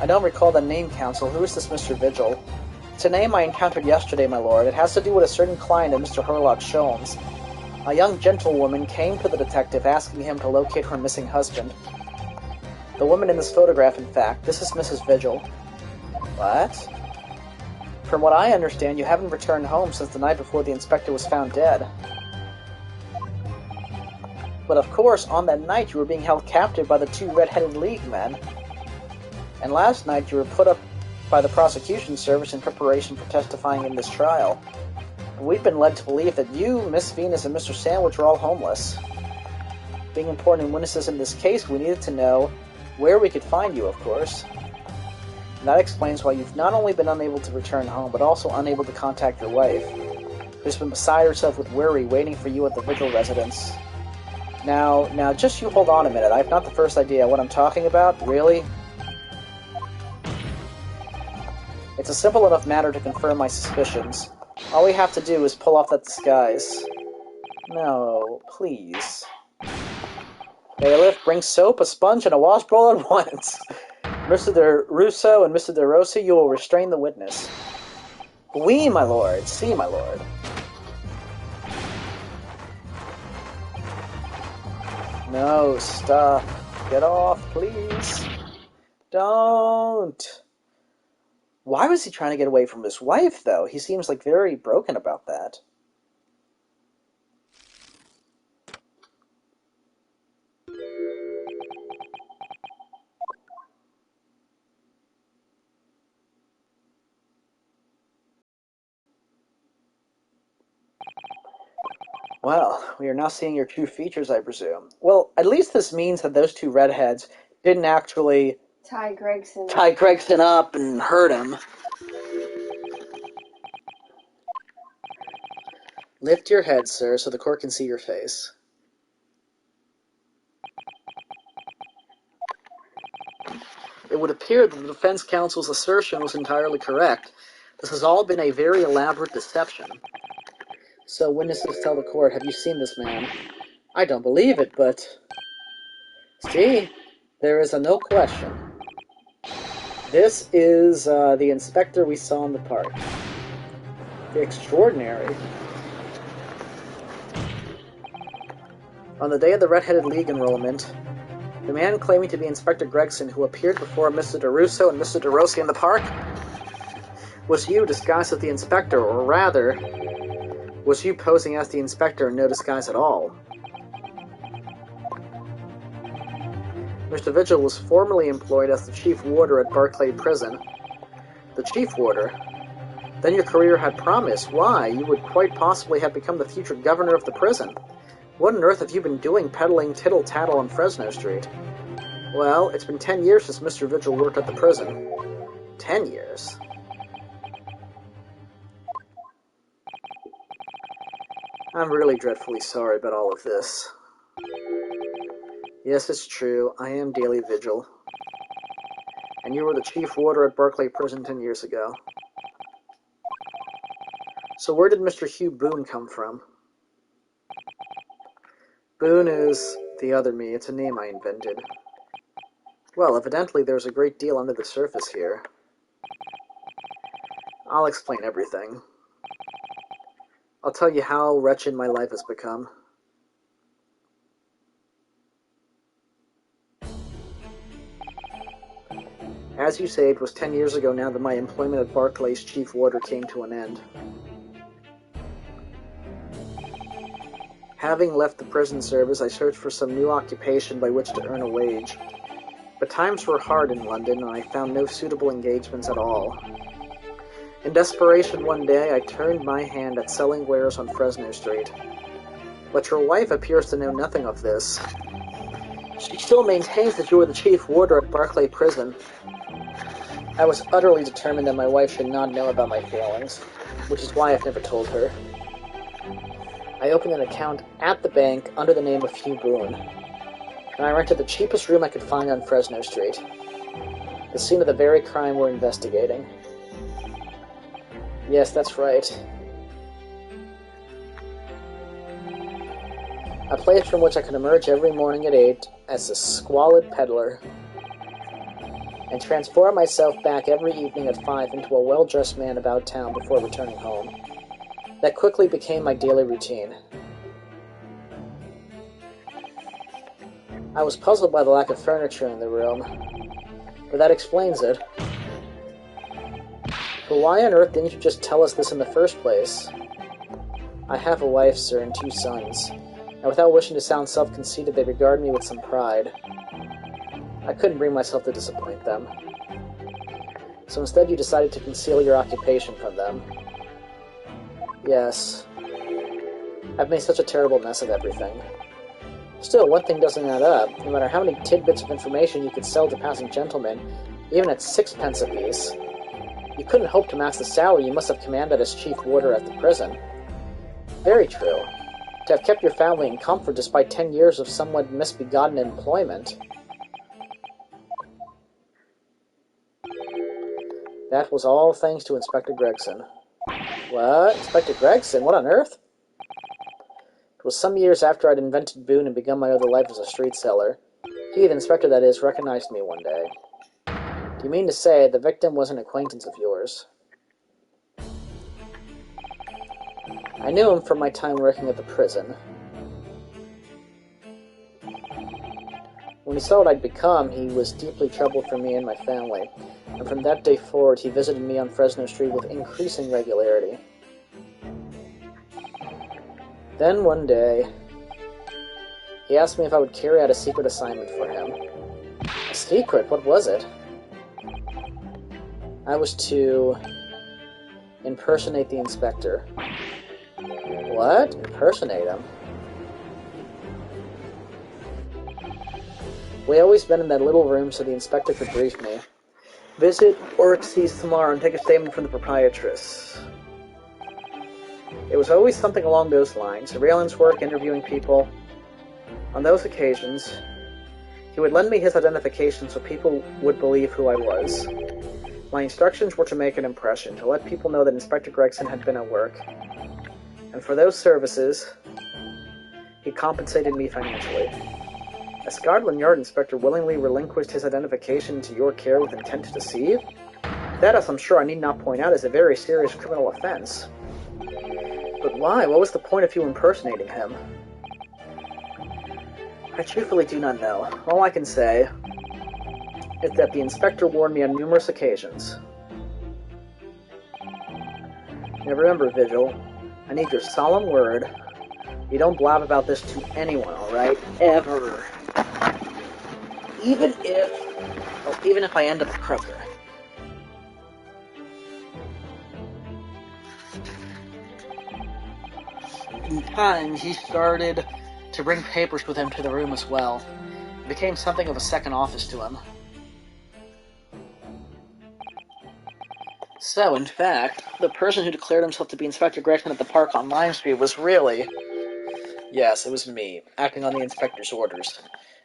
I don't recall the name, counsel. Who is this Mr. Vigil? It's a name I encountered yesterday, my lord. It has to do with a certain client of Mr. Herlock Sholmes. A young gentlewoman came to the detective asking him to locate her missing husband. The woman in this photograph, in fact. This is Mrs. Vigil. What? From what I understand, you haven't returned home since the night before the inspector was found dead. But of course, on that night you were being held captive by the two red-headed League men. And last night you were put up by the prosecution service in preparation for testifying in this trial. And we've been led to believe that you, Miss Venus, and Mr. Sandwich are all homeless. Being important witnesses in this case, we needed to know where we could find you, of course. And that explains why you've not only been unable to return home, but also unable to contact your wife, who's been beside herself with worry waiting for you at the Vigil residence. Now, just you hold on a minute. I have not the first idea what I'm talking about, really. It's a simple enough matter to confirm my suspicions. All we have to do is pull off that disguise. No, please. Bailiff, bring soap, a sponge, and a washbowl at once. Mr. de Russo and Mr. de Rossi, you will restrain the witness. Oui, my lord. Si, my lord. No, stop. Get off, please. Don't. Why was he trying to get away from his wife, though? He seems like very broken about that. Well, we are now seeing your true features, I presume. Well, at least this means that those two redheads didn't actually Ty Gregson. tie Gregson up and hurt him. Lift your head, sir, so the court can see your face. It would appear that the defense counsel's assertion was entirely correct. This has all been a very elaborate deception. So, witnesses tell the court, have you seen this man? I don't believe it, but... See, there is no question. This is the inspector we saw in the park. Extraordinary. On the day of the Red-Headed League enrollment, the man claiming to be Inspector Gregson, who appeared before Mr. DeRusso and Mr. DeRossi in the park, was you disguised as the inspector, or rather, was you posing as the inspector in no disguise at all. Mr. Vigil was formerly employed as the chief warder at Barclay Prison. The chief warder? Then your career had promise. Why, you would quite possibly have become the future governor of the prison. What on earth have you been doing peddling tittle-tattle on Fresno Street? Well, it's been 10 years since Mr. Vigil worked at the prison. 10 years? I'm really dreadfully sorry about all of this. Yes, it's true. I am Daily Vigil. And you were the chief warder at Barclay Prison 10 years ago. So where did Mr. Hugh Boone come from? Boone is the other me. It's a name I invented. Well, evidently there's a great deal under the surface here. I'll explain everything. I'll tell you how wretched my life has become. As you say, it was 10 years ago now that my employment at Barclay's chief warder came to an end. Having left the prison service, I searched for some new occupation by which to earn a wage. But times were hard in London, and I found no suitable engagements at all. In desperation one day, I turned my hand at selling wares on Fresno Street. But your wife appears to know nothing of this. She still maintains that you were the chief warder at Barclay Prison. I was utterly determined that my wife should not know about my failings, which is why I've never told her. I opened an account at the bank under the name of Hugh Boone, and I rented the cheapest room I could find on Fresno Street, the scene of the very crime we're investigating. Yes, that's right. A place from which I could emerge every morning at 8 as a squalid peddler, and transform myself back every evening at 5 into a well-dressed man about town before returning home. That quickly became my daily routine. I was puzzled by the lack of furniture in the room, but that explains it. But why on earth didn't you just tell us this in the first place? I have a wife, sir, and 2 sons, and without wishing to sound self-conceited, they regard me with some pride. I couldn't bring myself to disappoint them. So instead you decided to conceal your occupation from them. Yes. I've made such a terrible mess of everything. Still, one thing doesn't add up. No matter how many tidbits of information you could sell to passing gentlemen, even at 6 pence apiece, you couldn't hope to match the salary you must have commanded as chief warder at the prison. Very true. To have kept your family in comfort despite 10 years of somewhat misbegotten employment. That was all thanks to Inspector Gregson. What? Inspector Gregson? What on earth? It was some years after I'd invented Boone and begun my other life as a street seller. He, the inspector that is, recognized me one day. Do you mean to say the victim was an acquaintance of yours? I knew him from my time working at the prison. When he saw what I'd become, he was deeply troubled for me and my family, and from that day forward he visited me on Fresno Street with increasing regularity. Then one day, he asked me if I would carry out a secret assignment for him. A secret? What was it? I was to impersonate the inspector. What? Impersonate him? We always met in that little room so the inspector could brief me. Visit Orix's tomorrow and take a statement from the proprietress. It was always something along those lines. Surveillance work, interviewing people. On those occasions, he would lend me his identification so people would believe who I was. My instructions were to make an impression, to let people know that Inspector Gregson had been at work. And for those services, he compensated me financially. A Scotland Yard inspector willingly relinquished his identification to your care with intent to deceive? That, as I'm sure I need not point out, is a very serious criminal offense. But why? What was the point of you impersonating him? I truthfully do not know. All I can say is that the inspector warned me on numerous occasions. Now remember, Vigil, I need your solemn word. You don't blab about this to anyone, alright? Ever. Even if I end up a croaker. In time, he started to bring papers with him to the room as well. It became something of a second office to him. So, in fact, the person who declared himself to be Inspector Gregson at the park on Lime Street was really... Yes, it was me, acting on the inspector's orders.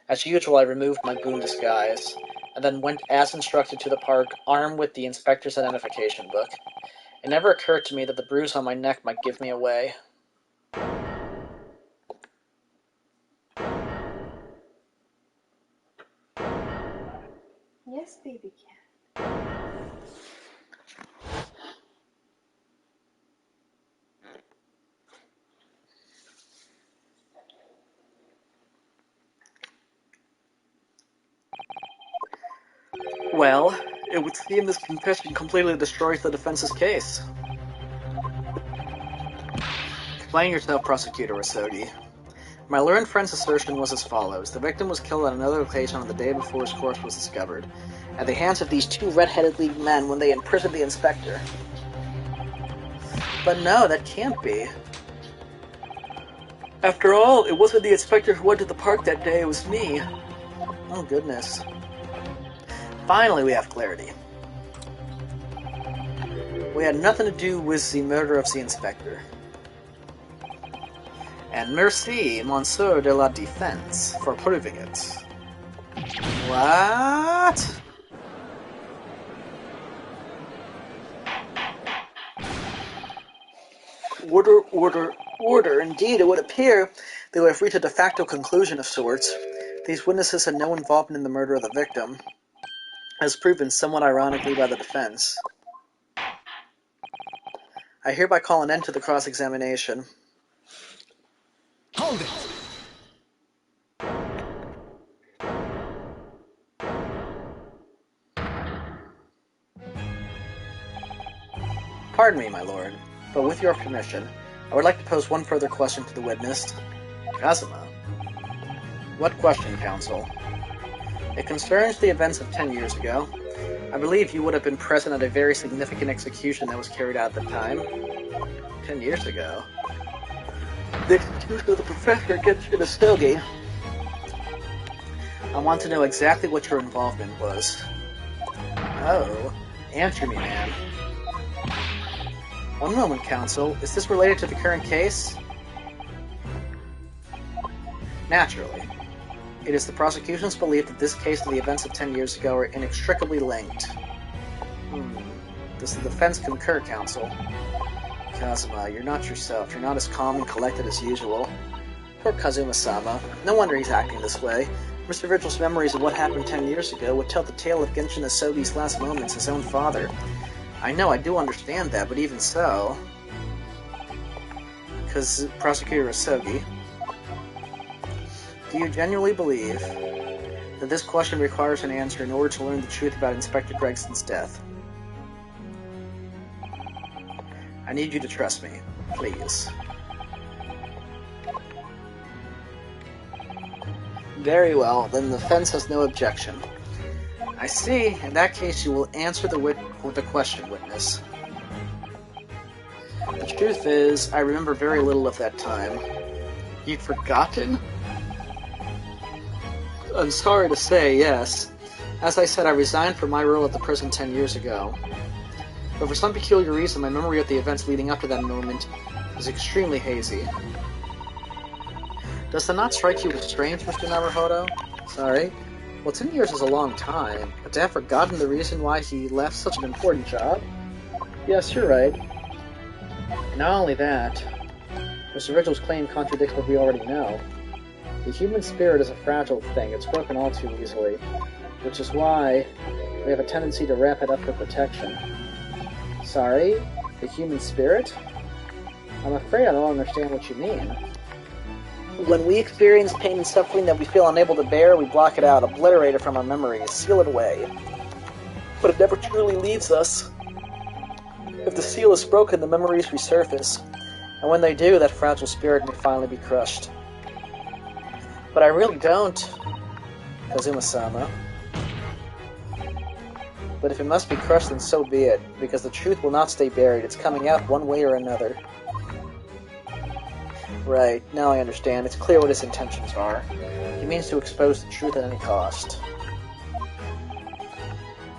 As usual, I removed my boon disguise, and then went as instructed to the park, armed with the inspector's identification book. It never occurred to me that the bruise on my neck might give me away. Yes, baby cat. Well, it would seem this confession completely destroys the defense's case. Explain yourself, Prosecutor Asogi. My learned friend's assertion was as follows. The victim was killed on another occasion on the day before his corpse was discovered, at the hands of these two red-headed league men when they imprisoned the inspector. But no, that can't be. After all, it wasn't the inspector who went to the park that day, it was me. Oh, goodness. Finally, we have clarity. We had nothing to do with the murder of the inspector. And merci, Monsieur de la Défense, for proving it. What? Order, order, order. Indeed, it would appear they would have reached a de facto conclusion of sorts. These witnesses had no involvement in the murder of the victim, as proven somewhat ironically by the defense. I hereby call an end to the cross-examination. Hold it! Pardon me, my lord, but with your permission, I would like to pose one further question to the witness. Kazuma. What question, counsel? It concerns the events of 10 years ago. I believe you would have been present at a very significant execution that was carried out at the time. 10 years ago? The execution of the professor against Shinastogi. I want to know exactly what your involvement was. Oh, answer me, man. One moment, counsel. Is this related to the current case? Naturally. It is the prosecution's belief that this case and the events of 10 years ago are inextricably linked. Does the defense concur, counsel? Kazuma, you're not yourself. You're not as calm and collected as usual. Poor Kazuma-sama. No wonder he's acting this way. Mr. Vigil's memories of what happened 10 years ago would tell the tale of Genshin Asogi's last moments, his own father. I know, I do understand that, but even so... Prosecutor Asogi, do you genuinely believe that this question requires an answer in order to learn the truth about Inspector Gregson's death? I need you to trust me, please. Very well, then the defense has no objection. I see. In that case, you will answer the question, witness. The truth is, I remember very little of that time. You've forgotten? I'm sorry to say, yes. As I said, I resigned from my role at the prison 10 years ago. But for some peculiar reason, my memory of the events leading up to that moment is extremely hazy. Does that not strike you as strange, Mr. Naruhodo? Sorry. Well, 10 years is a long time, but to have forgotten the reason why he left such an important job? Yes, you're right. And not only that, Mr. Vigil's claim contradicts what we already know. The human spirit is a fragile thing. It's broken all too easily, which is why we have a tendency to wrap it up for protection. Sorry? The human spirit? I'm afraid I don't understand what you mean. When we experience pain and suffering that we feel unable to bear, we block it out, obliterate it from our memories, seal it away. But it never truly leaves us. If the seal is broken, the memories resurface. And when they do, that fragile spirit may finally be crushed. But I really don't, Kazuma-sama. But if it must be crushed, then so be it, because the truth will not stay buried. It's coming out one way or another. Right, now I understand. It's clear what his intentions are. He means to expose the truth at any cost.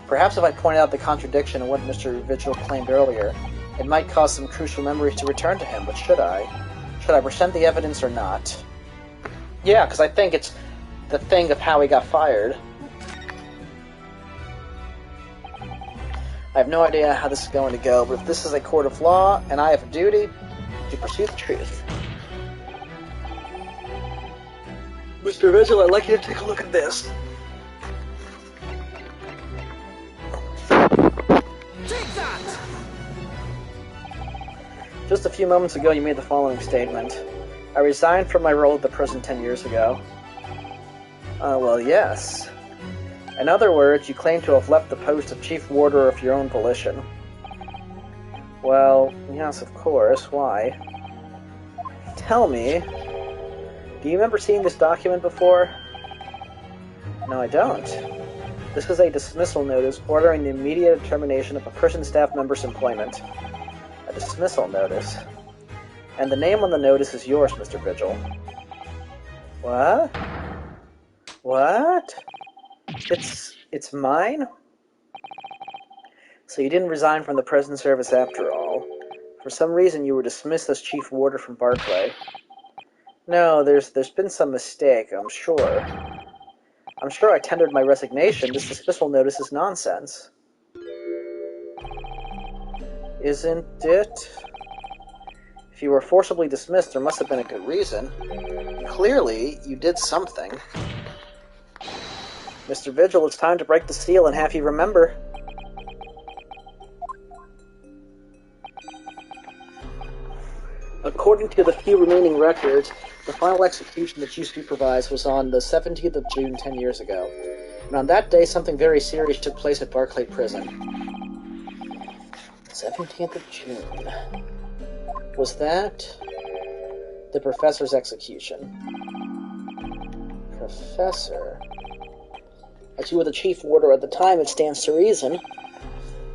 Perhaps if I pointed out the contradiction in what Mr. Vigil claimed earlier, it might cause some crucial memories to return to him, but should I? Should I present the evidence or not? Yeah, because I think it's the thing of how he got fired. I have no idea how this is going to go, but if this is a court of law, and I have a duty to pursue the truth. Mr. Vigil, I'd like you to take a look at this. Take that! Just a few moments ago, you made the following statement. I resigned from my role at the prison 10 years ago. Well, yes. In other words, you claim to have left the post of Chief Warder of your own volition. Well, yes, of course. Why? Tell me, do you remember seeing this document before? No, I don't. This is a dismissal notice ordering the immediate termination of a prison staff member's employment. A dismissal notice. And the name on the notice is yours, Mr. Vigil. What? What? It's mine? So you didn't resign from the prison service after all. For some reason you were dismissed as Chief Warder from Barclay. No, there's been some mistake, I'm sure. I'm sure I tendered my resignation. This dismissal notice is nonsense. Isn't it? If you were forcibly dismissed, there must have been a good reason. Clearly, you did something. Mr. Vigil, it's time to break the seal and have you remember. According to the few remaining records, the final execution that you supervised was on the 17th of June 10 years ago. And on that day, something very serious took place at Barclay Prison. 17th of June. Was that the professor's execution? Professor? As you were the chief warder at the time, it stands to reason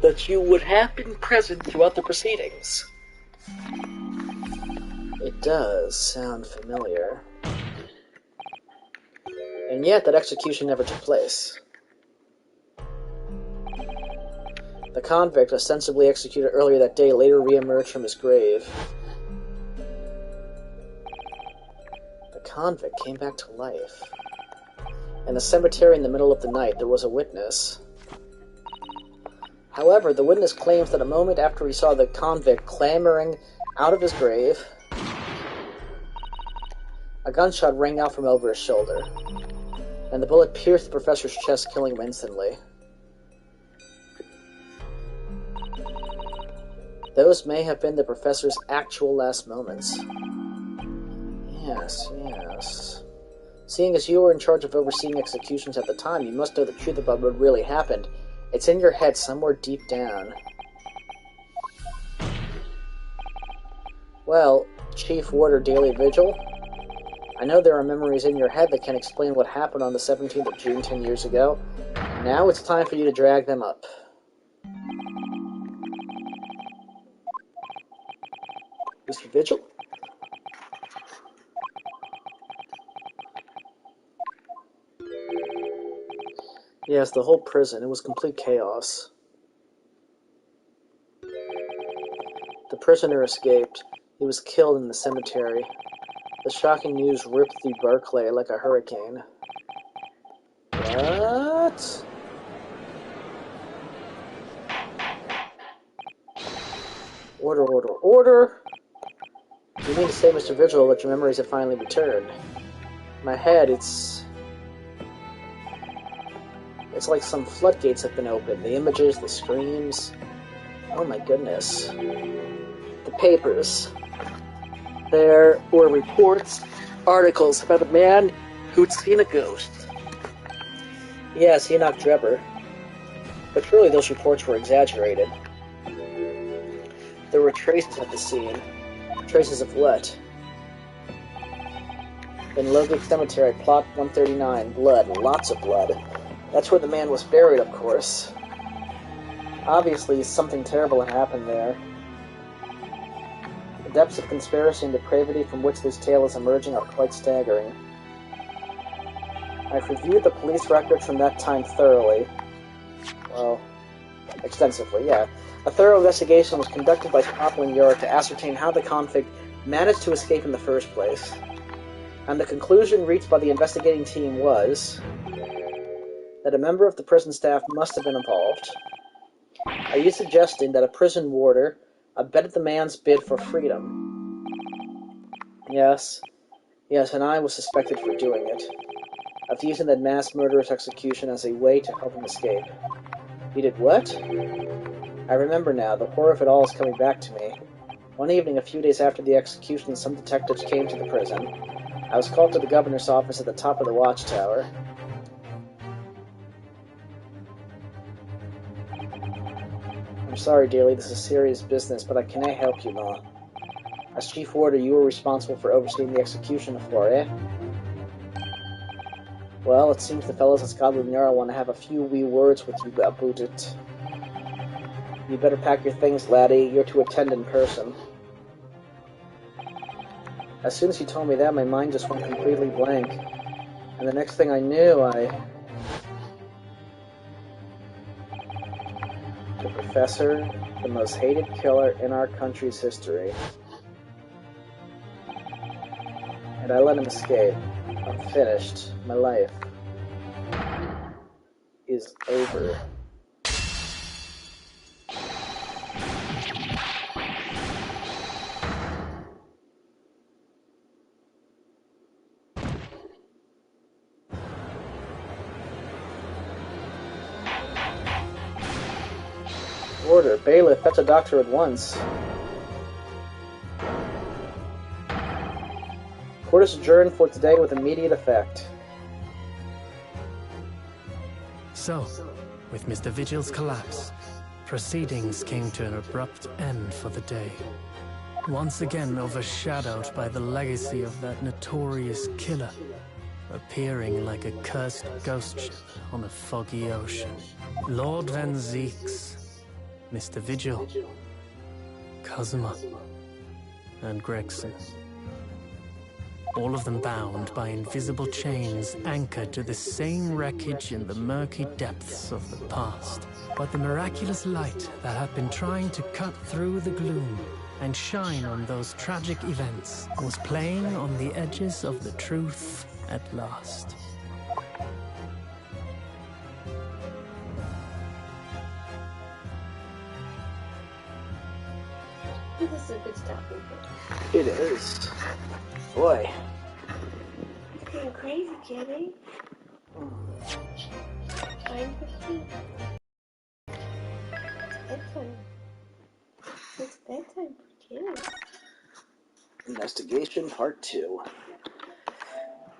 that you would have been present throughout the proceedings. It does sound familiar. And yet, that execution never took place. The convict, ostensibly executed earlier that day, later re-emerged from his grave. The convict came back to life. In the cemetery in the middle of the night, there was a witness. However, the witness claims that a moment after he saw the convict clambering out of his grave, a gunshot rang out from over his shoulder, and the bullet pierced the professor's chest, killing him instantly. Those may have been the professor's actual last moments. Yes, yes. Seeing as you were in charge of overseeing executions at the time, you must know the truth about what really happened. It's in your head somewhere deep down. Well, Chief Warder Daily Vigil, I know there are memories in your head that can explain what happened on the 17th of June 10 years ago. Now it's time for you to drag them up. Mr. Vigil? Yes, the whole prison. It was complete chaos. The prisoner escaped. He was killed in the cemetery. The shocking news ripped through Barclay like a hurricane. What? Order, order, order! You mean to say, Mr. Vigil, that your memories have finally returned? In my head, it's like some floodgates have been opened. The images, the screams. Oh my goodness. The papers. There were reports, articles about a man who'd seen a ghost. Yes, Enoch Drebber. But surely those reports were exaggerated. There were traces at the scene. Traces of what? In Logate Cemetery, plot 139, blood, lots of blood. That's where the man was buried, of course. Obviously, something terrible had happened there. The depths of conspiracy and depravity from which this tale is emerging are quite staggering. I've reviewed the police records from that time thoroughly. Well, extensively, yeah. A thorough investigation was conducted by Scotland Yard to ascertain how the convict managed to escape in the first place. And the conclusion reached by the investigating team was that a member of the prison staff must have been involved. Are you suggesting that a prison warder abetted the man's bid for freedom? Yes. Yes, and I was suspected for doing it. Of using that mass murderous execution as a way to help him escape. You did what? I remember now. The horror of it all is coming back to me. One evening, a few days after the execution, some detectives came to the prison. I was called to the governor's office at the top of the watchtower. I'm sorry, dearly, this is serious business, but can I help you, Ma? As chief warder, you were responsible for overseeing the execution of Flore, eh? Well, it seems the fellows at Scotland Yard want to have a few wee words with you about it. You better pack your things, laddie. You're to attend in person. As soon as you told me that, my mind just went completely blank. And the next thing I knew, The professor, the most hated killer in our country's history. And I let him escape. I'm finished. My life is over. Order. Bailiff, fetch a doctor at once. Court is adjourned for today with immediate effect. So, with Mr. Vigil's collapse, proceedings came to an abrupt end for the day. Once again overshadowed by the legacy of that notorious killer, appearing like a cursed ghost ship on a foggy ocean. Lord Van Zeeks, Mr. Vigil, Cosima, and Gregson. All of them bound by invisible chains anchored to the same wreckage in the murky depths of the past. But the miraculous light that had been trying to cut through the gloom and shine on those tragic events was playing on the edges of the truth at last. This is a good stopping point. It is. Boy. It's getting crazy, Kitty. Time for sleep. It's bedtime. It's bedtime for kids. Investigation Part 2.